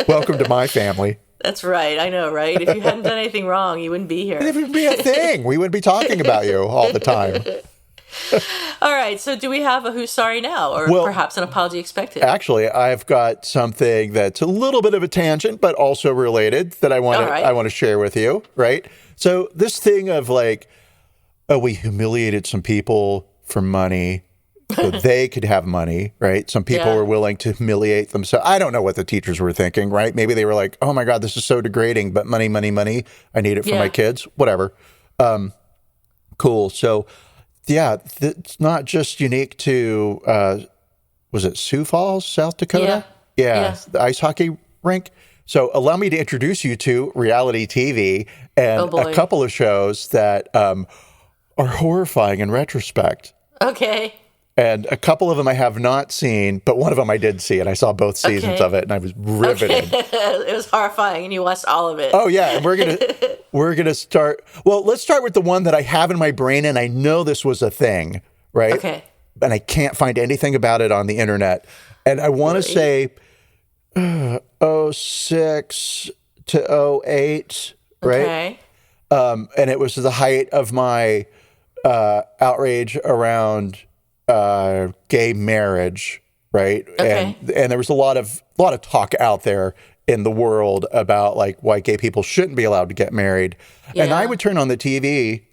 Welcome to my family. That's right. I know, right? If you hadn't done anything wrong, you wouldn't be here. It would be a thing. We wouldn't be talking about you all the time. All right. So do we have a who's sorry now, or perhaps an apology expected? Actually, I've got something that's a little bit of a tangent, but also related that I want to share with you, right? So this thing of like, oh, we humiliated some people for money so they could have money, right? Some people were willing to humiliate themselves. I don't know what the teachers were thinking, right? Maybe they were like, oh my God, this is so degrading, but money, money, money. I need it for my kids, whatever. Cool. So it's not just unique to, was it Sioux Falls, South Dakota? Yeah. The ice hockey rink. So allow me to introduce you to reality TV and a couple of shows that are horrifying in retrospect. Okay. And a couple of them I have not seen, but one of them I did see, and I saw both seasons of it, and I was riveted. It was horrifying, and you watched all of it. Oh yeah, and we're gonna start. Well, let's start with the one that I have in my brain, and I know this was a thing, right? Okay. And I can't find anything about it on the internet, and I want to say 06 to 08, right? Okay. And it was the height of my outrage around gay marriage, right? Okay. And there was a lot of talk out there in the world about like why gay people shouldn't be allowed to get married. Yeah. And I would turn on the TV,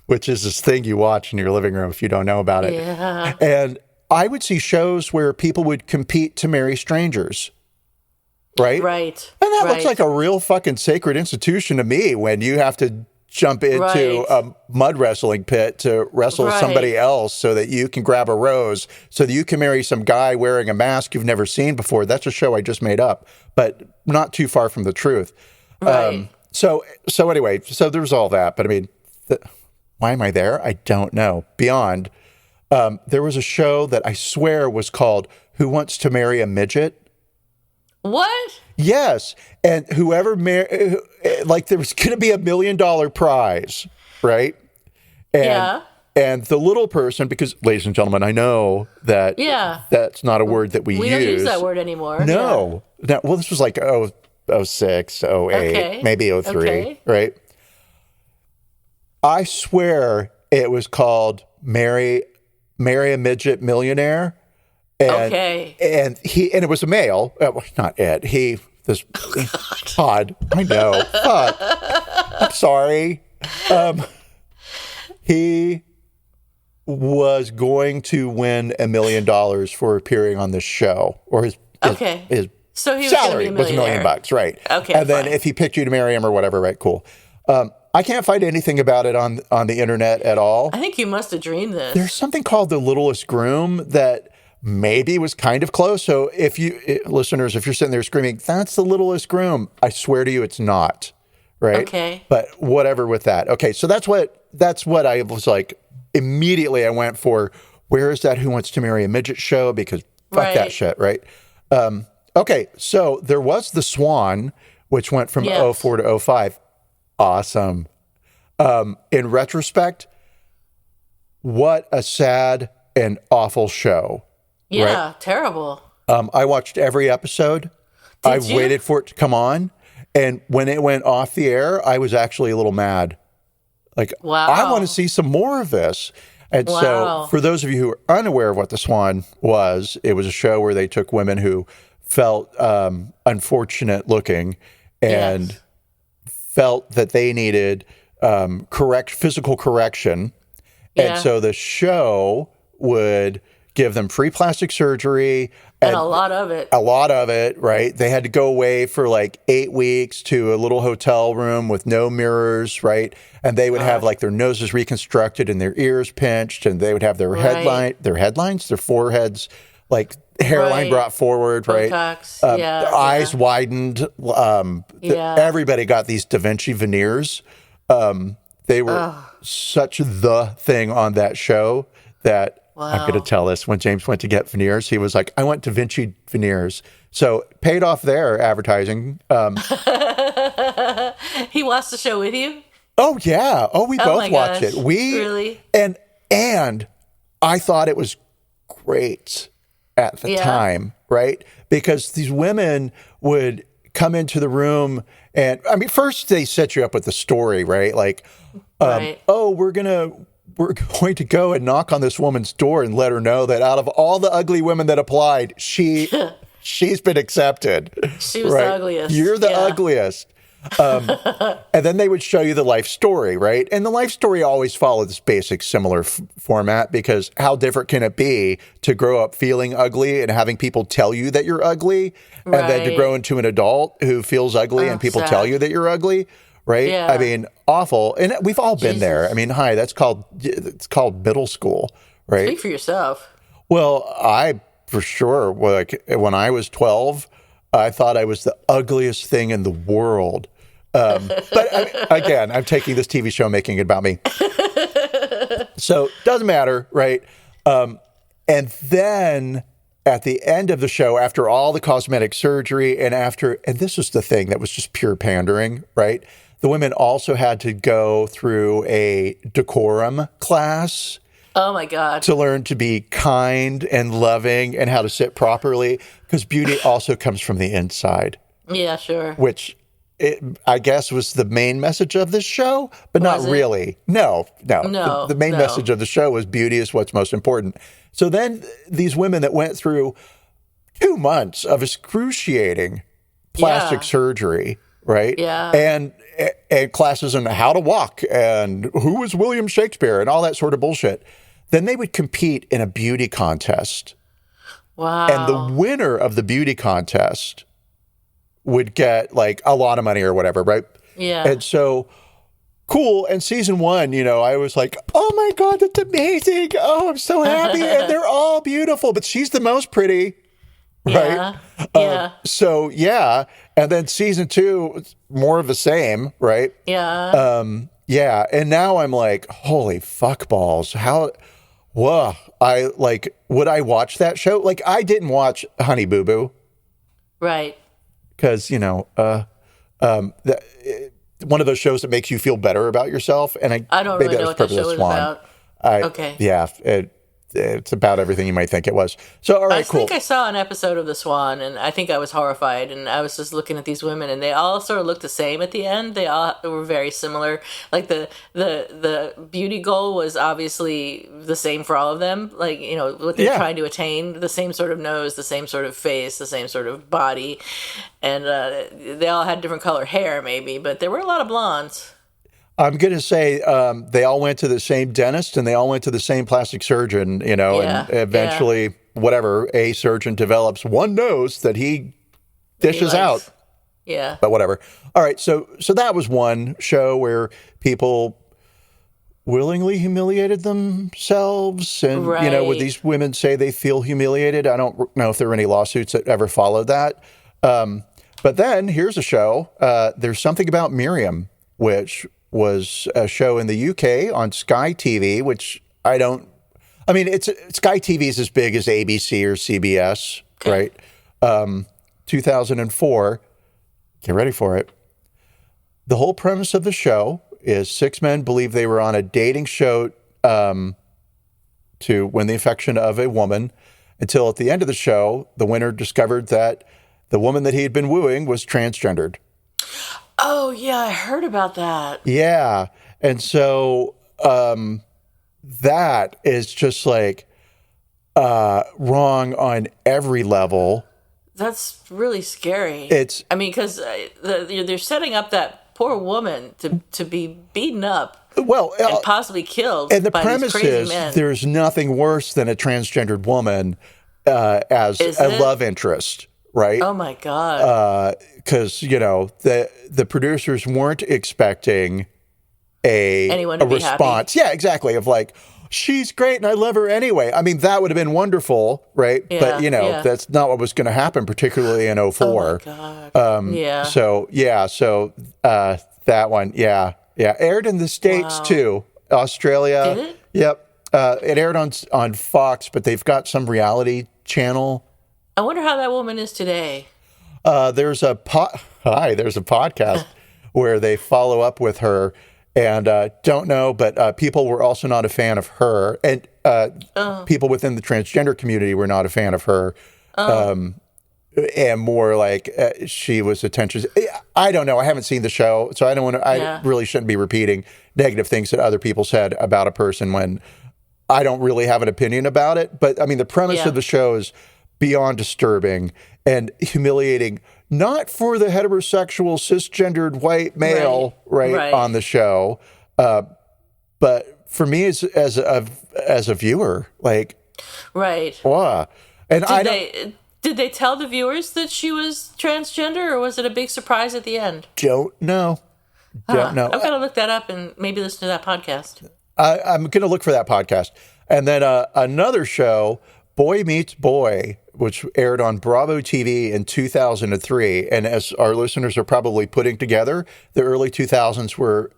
which is this thing you watch in your living room if you don't know about it. Yeah. And I would see shows where people would compete to marry strangers. Right? Right. And that looks like a real fucking sacred institution to me when you have to jump into a mud wrestling pit to wrestle somebody else so that you can grab a rose, so that you can marry some guy wearing a mask you've never seen before. That's a show I just made up, but not too far from the truth. Right. So anyway, so there's all that. But I mean, why am I there? I don't know. Beyond, there was a show that I swear was called Who Wants to Marry a Midget? What? Yes. And whoever like there was going to be $1 million prize, right? And, and the little person, because ladies and gentlemen, I know that that's not a word that we use. We don't use that word anymore. No. Yeah. Well, this was like 06, 08, maybe 03, right? I swear it was called Marry a Midget Millionaire. And, and it was a male. Not Ed. Todd. I know. I'm sorry. He was going to win $1 million for appearing on this show, or his so he was salary was $1 million, right? Okay, and then if he picked you to marry him or whatever, right? Cool. I can't find anything about it on the internet at all. I think you must have dreamed this. There's something called The Littlest Groom that maybe was kind of close. So if you listeners, if you're sitting there screaming, "That's the littlest groom," I swear to you, it's not. Right. Okay. But whatever with that. Okay. So that's what I was like. Immediately I went for, where is that Who Wants to Marry a Midget show? Because fuck that shit. Right. Okay. So there was The Swan, which went from 04 to 05. Awesome. In retrospect, what a sad and awful show. Yeah. Right? Terrible. I watched every episode. I waited for it to come on. And when it went off the air, I was actually a little mad. Like, wow. I want to see some more of this. And so for those of you who are unaware of what The Swan was, it was a show where they took women who felt unfortunate looking and felt that they needed physical correction. And so the show would give them free plastic surgery. And a lot of it. A lot of it, right? They had to go away for like 8 weeks to a little hotel room with no mirrors, right? And they would have like their noses reconstructed and their ears pinched, and they would have their their foreheads, like hairline brought forward, Botox. right? Eyes widened. Everybody got these Da Vinci veneers. They were such the thing on that show that I'm going to tell this. When James went to get veneers, he was like, I went Da Vinci veneers. So paid off their advertising. He watched the show with you? Oh, yeah. Oh, we both watched it. Really? And I thought it was great at the time, right? Because these women would come into the room and, I mean, first they set you up with the story, right? Like, oh, we're going to go and knock on this woman's door and let her know that out of all the ugly women that applied, she's been accepted. She was the ugliest. You're the ugliest. And then they would show you the life story, right? And the life story always followed this basic similar format, because how different can it be to grow up feeling ugly and having people tell you that you're ugly, and then to grow into an adult who feels ugly and people tell you that you're ugly? Right? Yeah. I mean, awful. And we've all been there. I mean, it's called middle school, right? Speak for yourself. Well, I, for sure, like when I was 12, I thought I was the ugliest thing in the world. But again, I'm taking this TV show, making it about me. So doesn't matter, right? And then at the end of the show, after all the cosmetic surgery and this was the thing that was just pure pandering, right? The women also had to go through a decorum class. Oh, my God. To learn to be kind and loving and how to sit properly, because beauty also comes from the inside. Yeah, sure. Which I guess was the main message of this show, but not really. No. The main message of the show was beauty is what's most important. So then these women that went through 2 months of excruciating plastic surgery, right? Yeah. And classes on how to walk and who was William Shakespeare and all that sort of bullshit. Then they would compete in a beauty contest. Wow. And the winner of the beauty contest would get like a lot of money or whatever, right? Yeah. And so, cool. And season 1, I was like, oh my God, that's amazing. Oh, I'm so happy. And they're all beautiful, but she's the most pretty. Right? So, yeah. And then season 2, more of the same, right? Yeah. Yeah. And now I'm like, holy fuck balls. Would I watch that show? Like, I didn't watch Honey Boo Boo. Right. Because, one of those shows that makes you feel better about yourself. And I don't really know what that show is about. Okay. Yeah. It's about everything you might think it was. So, all right, cool. I think I saw an episode of The Swan, and I think I was horrified, and I was just looking at these women, and they all sort of looked the same at the end. They all were very similar. Like, the beauty goal was obviously the same for all of them. Like, what they're trying to attain, the same sort of nose, the same sort of face, the same sort of body. And they all had different color hair, maybe, but there were a lot of blondes. I'm going to say they all went to the same dentist and they all went to the same plastic surgeon, and eventually, whatever, a surgeon develops one nose that he dishes out. Yeah. But whatever. All right. So that was one show where people willingly humiliated themselves. And, would these women say they feel humiliated? I don't know if there were any lawsuits that ever followed that. But then here's a show. There's Something About Miriam, which was a show in the UK on Sky TV, which Sky TV is as big as ABC or CBS, right? 2004. Get ready for it. The whole premise of the show is 6 men believe they were on a dating show to win the affection of a woman, until at the end of the show, the winner discovered that the woman that he had been wooing was transgendered. Oh, yeah, I heard about that. Yeah. And so that is just like wrong on every level. That's really scary. Because they're setting up that poor woman to be beaten up, and possibly killed. And the by premise these crazy is men. There's nothing worse than a transgendered woman as a love interest, right? Oh my God! Because the producers weren't expecting a response. Happy. Yeah, exactly. Of like, she's great and I love her anyway. I mean, that would have been wonderful, right? Yeah, but, that's not what was going to happen, particularly in 2004. Oh, my God. So that one, aired in the States, too. Australia. Did it? Yep. It aired on Fox, but they've got some reality channel. I wonder how that woman is today. There's a podcast where they follow up with her. And don't know, but people were also not a fan of her. And people within the transgender community were not a fan of her. And more like she was attention. I don't know. I haven't seen the show, so I don't want to. I really shouldn't be repeating negative things that other people said about a person when I don't really have an opinion about it. But I mean, the premise of the show is beyond disturbing and humiliating. Not for the heterosexual, cisgendered white male, right. on the show, but for me as a viewer, like, right. Wow. And did they tell the viewers that she was transgender, or was it a big surprise at the end? Don't know. Don't know. I'm going to look that up and maybe listen to that podcast. I'm going to look for that podcast. And then another show, Boy Meets Boy, which aired on Bravo TV in 2003. And as our listeners are probably putting together, the early 2000s were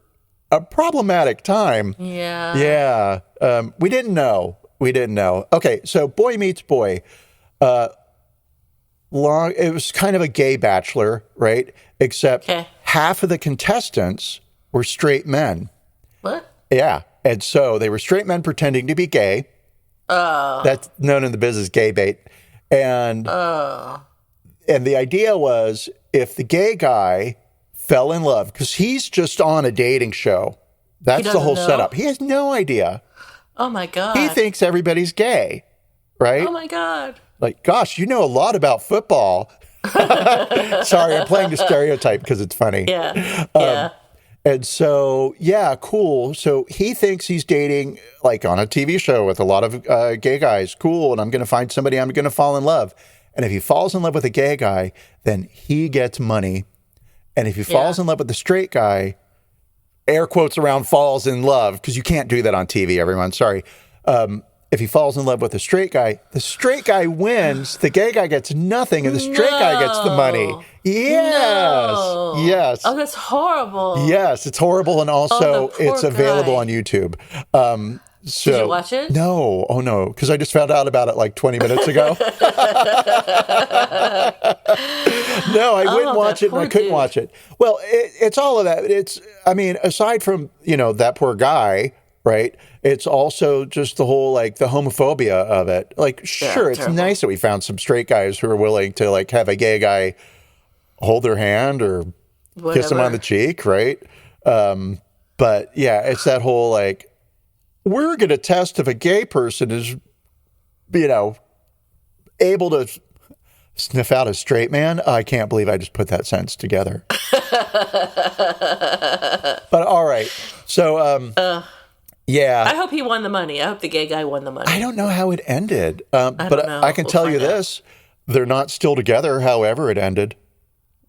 a problematic time. Yeah. Yeah. We didn't know. Okay, so Boy Meets Boy. It was kind of a gay bachelor, right? Except half of the contestants were straight men. What? Yeah. And so they were straight men pretending to be gay. That's known in the business gay bait. And the idea was, if the gay guy fell in love, because he's just on a dating show. That's the whole setup. He has no idea. Oh, my God. He thinks everybody's gay, right? Oh, my God. Like, gosh, you know a lot about football. Sorry, I'm playing the stereotype because it's funny. Yeah. And so, cool. So he thinks he's dating, like, on a TV show with a lot of gay guys. Cool. And I'm going to find somebody I'm going to fall in love. And if he falls in love with a gay guy, then he gets money. And if he falls in love with the straight guy, air quotes around falls in love, because you can't do that on TV, everyone. Sorry. If he falls in love with the straight guy wins, the gay guy gets nothing, and the straight guy gets the money. Yes. No. Yes. Oh, that's horrible. Yes, it's horrible, and also it's available on YouTube. So, did you watch it? No. Oh, no, because I just found out about it like 20 minutes ago. No, I wouldn't watch it, and I couldn't watch it. Well, it's all of that. Aside from, that poor guy, right? It's also just the whole, like, the homophobia of it. Like, sure, it's nice that we found some straight guys who are willing to, like, have a gay guy hold their hand or kiss them on the cheek, right? But, yeah, it's that whole, like, we're going to test if a gay person is, able to sniff out a straight man. I can't believe I just put that sentence together. But, all right. So, yeah. I hope he won the money. I hope the gay guy won the money. I don't know how it ended. But I can tell you this. They're not still together, however it ended.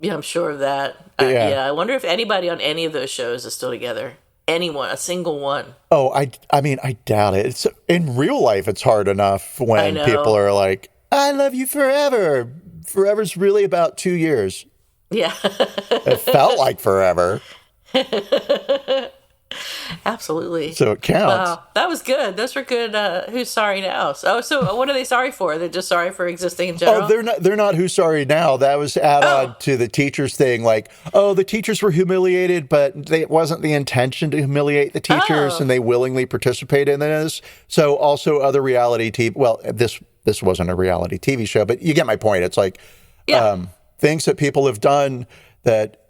Yeah, I'm sure of that. I wonder if anybody on any of those shows is still together. anyone, a single one. Oh, I mean, I doubt it. It's in real life. It's hard enough when people are like, "I love you forever." Forever's really about 2 years. Yeah, it felt like forever. Absolutely. So it counts. Wow, that was good. Those were good. Who's sorry now? So what are they sorry for? They're just sorry for existing in general. Oh, they're not who's sorry now. That was on to the teachers thing. Like, the teachers were humiliated, but it wasn't the intention to humiliate the teachers, and they willingly participated in this. So also other reality TV. Well, this wasn't a reality TV show, but you get my point. It's like things that people have done that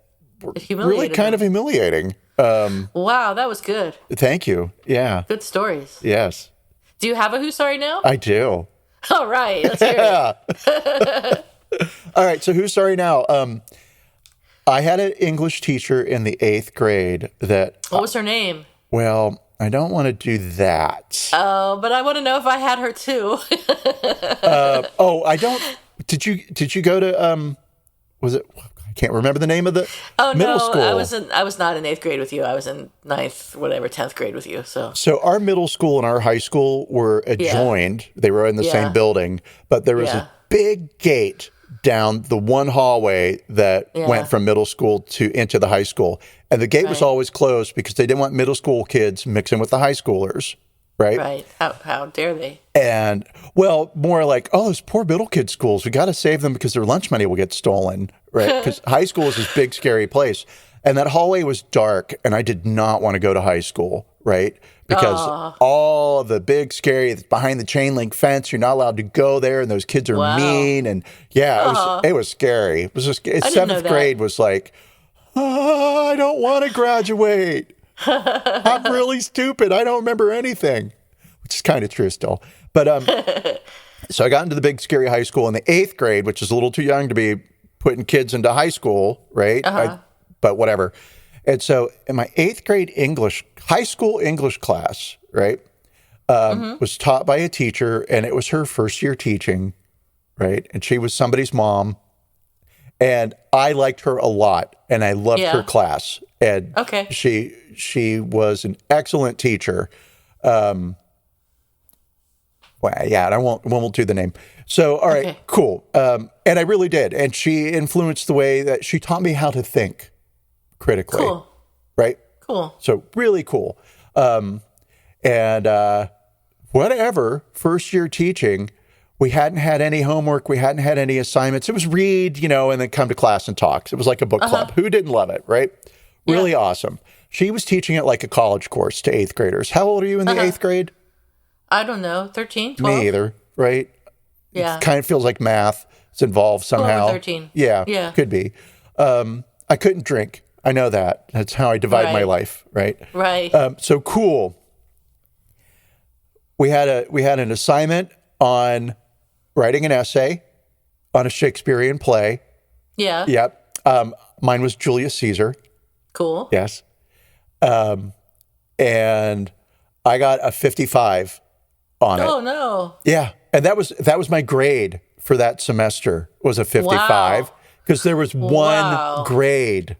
were really kind of humiliating. Wow, that was good. Thank you. Yeah. Good stories. Yes. Do you have a who's sorry now? I do. All right, let's hear it. All right, so who's sorry now? I had an English teacher in the 8th grade that... What was her name? Well, I don't want to do that. Oh, but I want to know if I had her too. I don't... Did you go to... was it... I can't remember the name of the middle school. I was not in 8th grade with you. I was in 10th grade with you. So our middle school and our high school were adjoined. They were in the same building, but there was a big gate down the one hallway that went from middle school into the high school. And the gate was always closed because they didn't want middle school kids mixing with the high schoolers. Right. Right. How dare they? And, well, more like, those poor middle kid schools, we got to save them because their lunch money will get stolen. Right. Because high school is this big, scary place. And that hallway was dark, and I did not want to go to high school. Right. Because all of the big, scary, behind the chain link fence, you're not allowed to go there, and those kids are mean. And it was scary. It was just, 7th grade was like, I don't want to graduate. I'm really stupid. I don't remember anything, which is kind of true still. But so I got into the big scary high school in the 8th grade, which is a little too young to be putting kids into high school, right? But whatever. And so in my 8th grade high school English class, right, was taught by a teacher, and it was her first year teaching, right? And she was somebody's mom. And I liked her a lot, and I loved her class. And she was an excellent teacher. And I won't do the name. So, all right, cool. And I really did. And she influenced the way that she taught me how to think critically. Cool. Right? Cool. So really cool. Whatever, first year teaching, we hadn't had any homework. We hadn't had any assignments. It was read, and then come to class and talk. It was like a book club. Who didn't love it, right? Really awesome. She was teaching it like a college course to 8th graders. How old are you in the 8th grade? I don't know, 13, 12? Me either, right? Yeah. It kind of feels like math is involved somehow. 13. Yeah, could be. I couldn't drink. I know that. That's how I divide my life, right? Right. So cool. We had an assignment on writing an essay on a Shakespearean play. Yeah. Yep. Mine was Julius Caesar. Cool. Yes. And I got a 55 on it. Oh no. Yeah. And that was my grade for that semester, was a 55. Because there was one grade.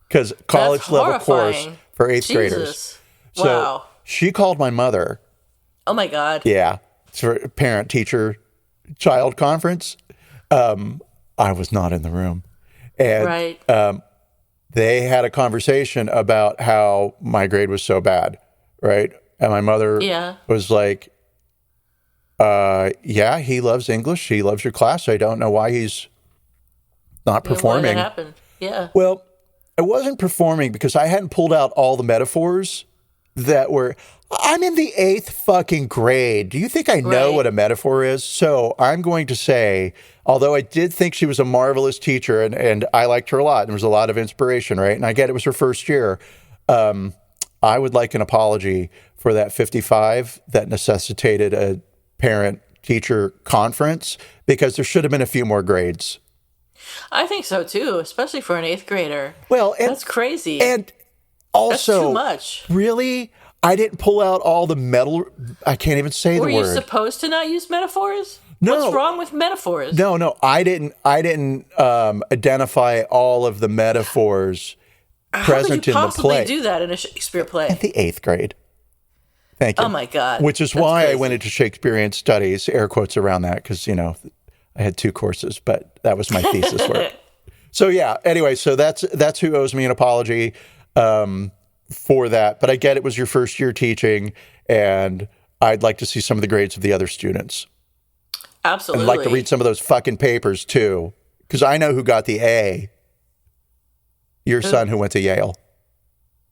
Because college level course for 8th graders. So she called my mother. Oh my God. Yeah. It's for a parent teacher child conference. I was not in the room. And they had a conversation about how my grade was so bad, right? And my mother was like, he loves English. He loves your class. I don't know why he's not performing. Why that happened? Yeah. Well, I wasn't performing because I hadn't pulled out all the metaphors that were... I'm in the 8th fucking grade. Do you think I know what a metaphor is? So I'm going to say, although I did think she was a marvelous teacher and I liked her a lot, and there was a lot of inspiration, right? And I get it was her first year. I would like an apology for that 55 that necessitated a parent-teacher conference, because there should have been a few more grades. I think so too, especially for an 8th grader. Well, that's crazy. And also, that's too much. Really? I didn't pull out all the I can't even say the word. Were you supposed to not use metaphors? No. What's wrong with metaphors? No. I didn't identify all of the metaphors present in the play. How could you possibly do that in a Shakespeare play? At the 8th grade. Thank you. Oh, my God. Which is why crazy. I went into Shakespearean studies, air quotes around that, because, I had 2 courses, but that was my thesis work. So, yeah, anyway, so that's who owes me an apology for that. But I get it was your first year teaching, and I'd like to see some of the grades of the other students. Absolutely. I'd like to read some of those fucking papers, too, because I know who got the A. Your son who went to Yale.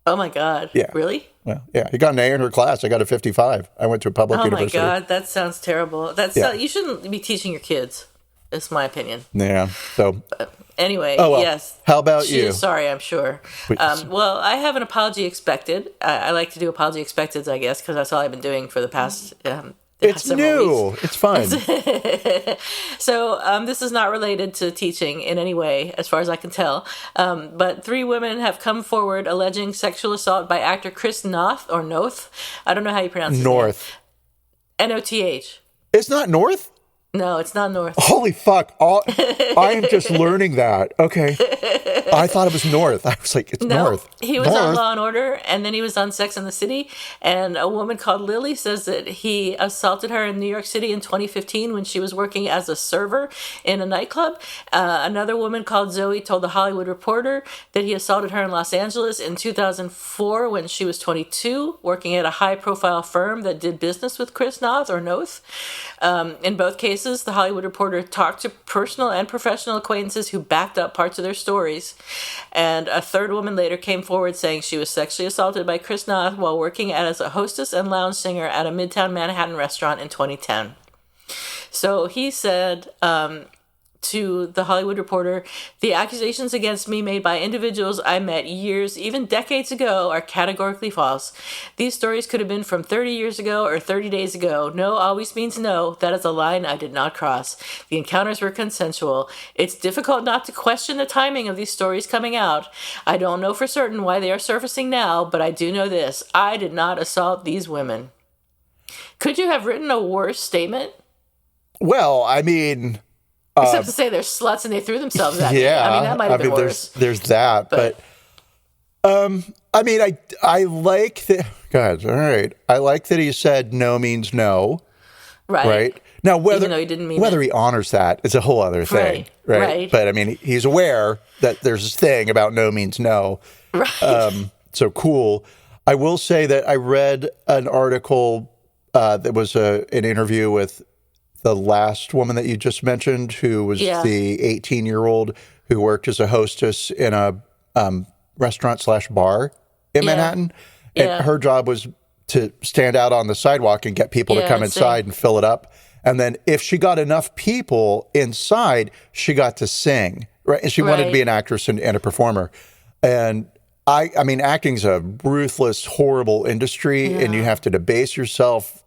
Oh, my God. Yeah. Really? Well, yeah, he got an A in her class. I got a 55. I went to a public university. Oh, my God. That sounds terrible. You shouldn't be teaching your kids. That's my opinion. Yeah. So anyway, yes. How about you? Sorry, I'm sure. Well, I have an apology expected. I like to do apology expecteds, I guess, because that's all I've been doing for the past it's new. Weeks. It's fun. So this is not related to teaching in any way, as far as I can tell. But 3 women have come forward alleging sexual assault by actor Chris Noth, or Noth. I don't know how you pronounce it. North. Noth. It's not North? No, it's not North. Holy fuck. I am just learning that. Okay. I thought it was North. I was like, it's North. He was on Law and Order, and then he was on Sex and the City. And a woman called Lily says that he assaulted her in New York City in 2015 when she was working as a server in a nightclub. Another woman called Zoe told The Hollywood Reporter that he assaulted her in Los Angeles in 2004 when she was 22, working at a high-profile firm that did business with Chris Noth, or Noth. In both cases, The Hollywood Reporter talked to personal and professional acquaintances who backed up parts of their stories. And a third woman later came forward saying she was sexually assaulted by Chris Noth while working as a hostess and lounge singer at a Midtown Manhattan restaurant in 2010. So he said to The Hollywood Reporter, "The accusations against me made by individuals I met years, even decades ago, are categorically false. These stories could have been from 30 years ago or 30 days ago. No always means no. That is a line I did not cross. The encounters were consensual. It's difficult not to question the timing of these stories coming out. I don't know for certain why they are surfacing now, but I do know this. I did not assault these women." Could you have written a worse statement? Well, I mean... Except to say they're sluts and they threw themselves at me. I mean, that might have been worse. There's that. But I mean, I like that. God, all right. I like that he said no means no. Right. Now, even though he didn't mean whether he honors that is a whole other thing. Right. But I mean, he's aware that there's this thing about no means no. Right. So cool. I will say that I read an article that was an interview with the last woman that you just mentioned, who was the 18-year-old who worked as a hostess in a restaurant/bar in Manhattan. And her job was to stand out on the sidewalk and get people to come inside and fill it up. And then if she got enough people inside, she got to sing. Right. And she wanted to be an actress and a performer. And I mean, acting's a ruthless, horrible industry, and you have to debase yourself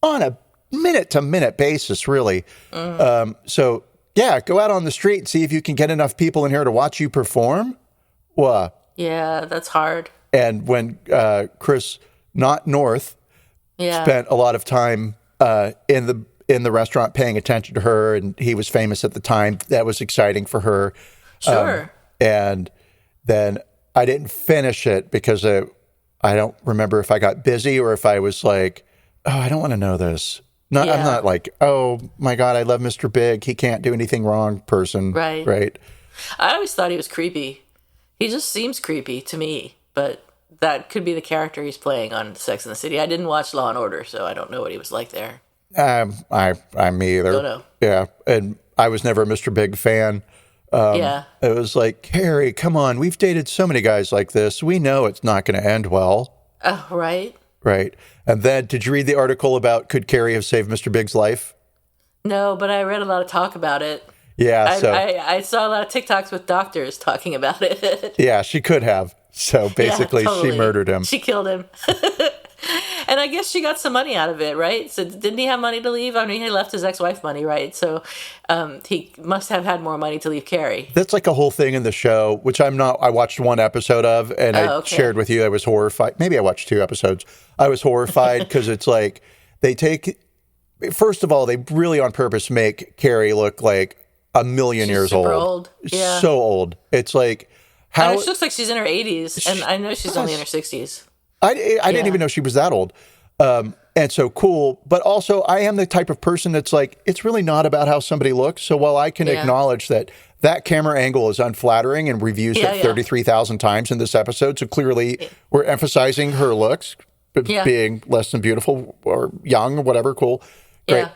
on a minute-to-minute basis, really. So, go out on the street and see if you can get enough people in here to watch you perform. Well, yeah, that's hard. And when Chris, not North, spent a lot of time in the restaurant paying attention to her, and he was famous at the time, that was exciting for her. Sure. And then I didn't finish it because I don't remember if I got busy or if I was like, oh, I don't want to know this. I'm not like, oh my God, I love Mr. Big. He can't do anything wrong person. Right. I always thought he was creepy. He just seems creepy to me, but that could be the character he's playing on Sex and the City. I didn't watch Law and Order, so I don't know what he was like there. Me either. Don't know. Yeah. And I was never a Mr. Big fan. It was like, Carrie, come on. We've dated so many guys like this. We know it's not going to end well. Right. Right. And then, did you read the article about could Carrie have saved Mr. Big's life? No, but I read a lot of talk about it. Yeah. I saw a lot of TikToks with doctors talking about it. Yeah, she could have. So basically, she murdered him. She killed him. And I guess she got some money out of it, right? So didn't he have money to leave? I mean, he left his ex-wife money, right? So he must have had more money to leave Carrie. That's like a whole thing in the show, which I watched one episode of, and I shared with you. I was horrified. Maybe I watched 2 episodes. I was horrified because it's like first of all, they really on purpose make Carrie look like a million years super old. Yeah. So old. It's like, She looks like she's in her 80s, and I know she's only in her 60s. I didn't even know she was that old. And so cool. But also, I am the type of person that's like, it's really not about how somebody looks. So while I can acknowledge that camera angle is unflattering and we've used it 33,000 times in this episode, so clearly we're emphasizing her looks being less than beautiful or young or whatever. Cool. Great. Yeah.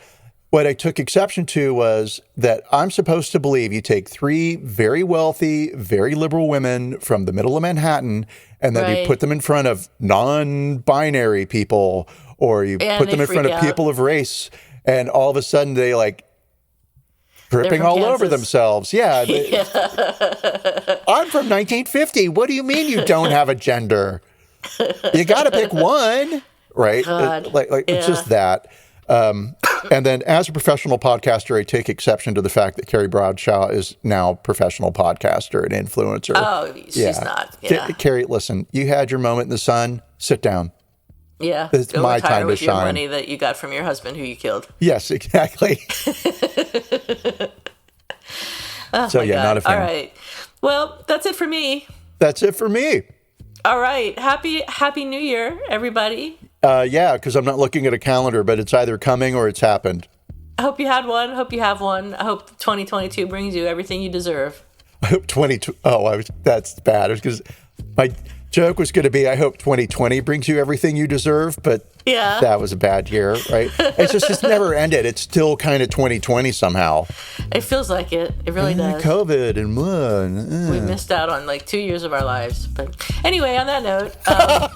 What I took exception to was that I'm supposed to believe you take 3 very wealthy, very liberal women from the middle of Manhattan, and then you put them in front of non-binary people, or you put them in front of people of race, and all of a sudden they like dripping all over themselves. Yeah. I'm from 1950. What do you mean you don't have a gender? You got to pick one, right? It's just that. And then as a professional podcaster, I take exception to the fact that Carrie Bradshaw is now a professional podcaster and influencer. Oh, she's not. Yeah. Carrie, listen, you had your moment in the sun. Sit down. Yeah. It's my time to shine. Your money that you got from your husband who you killed. Yes, exactly. Not a fan. All right. Well, that's it for me. That's it for me. All right. Happy New Year, everybody. Yeah, because I'm not looking at a calendar, but it's either coming or it's happened. I hope you had one. Hope you have one. I hope 2022 brings you everything you deserve. I hope 2020. That's bad. Because my joke was going to be, I hope 2020 brings you everything you deserve, but that was a bad year, right? It's never ended. It's still kind of 2020 somehow. It feels like it. It really does. COVID and one. We missed out on like 2 years of our lives. But anyway, on that note,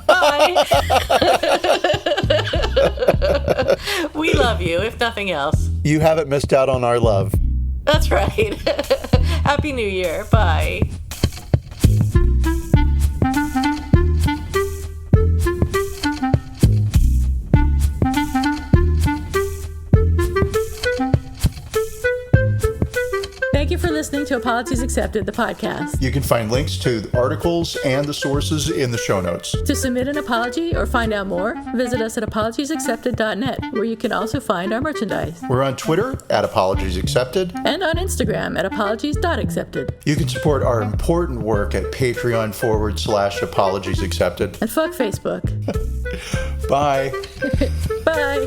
bye. We love you, if nothing else. You haven't missed out on our love. That's right. Happy New Year. Bye. Thank you for listening to Apologies Accepted, the podcast. You can find links to the articles and the sources in the show notes. To submit an apology or find out more, visit us at apologiesaccepted.net, where you can also find our merchandise. We're on Twitter at Apologies Accepted. And on Instagram at apologies.accepted. You can support our important work at Patreon.com/Apologies Accepted. And fuck Facebook. Bye. Bye.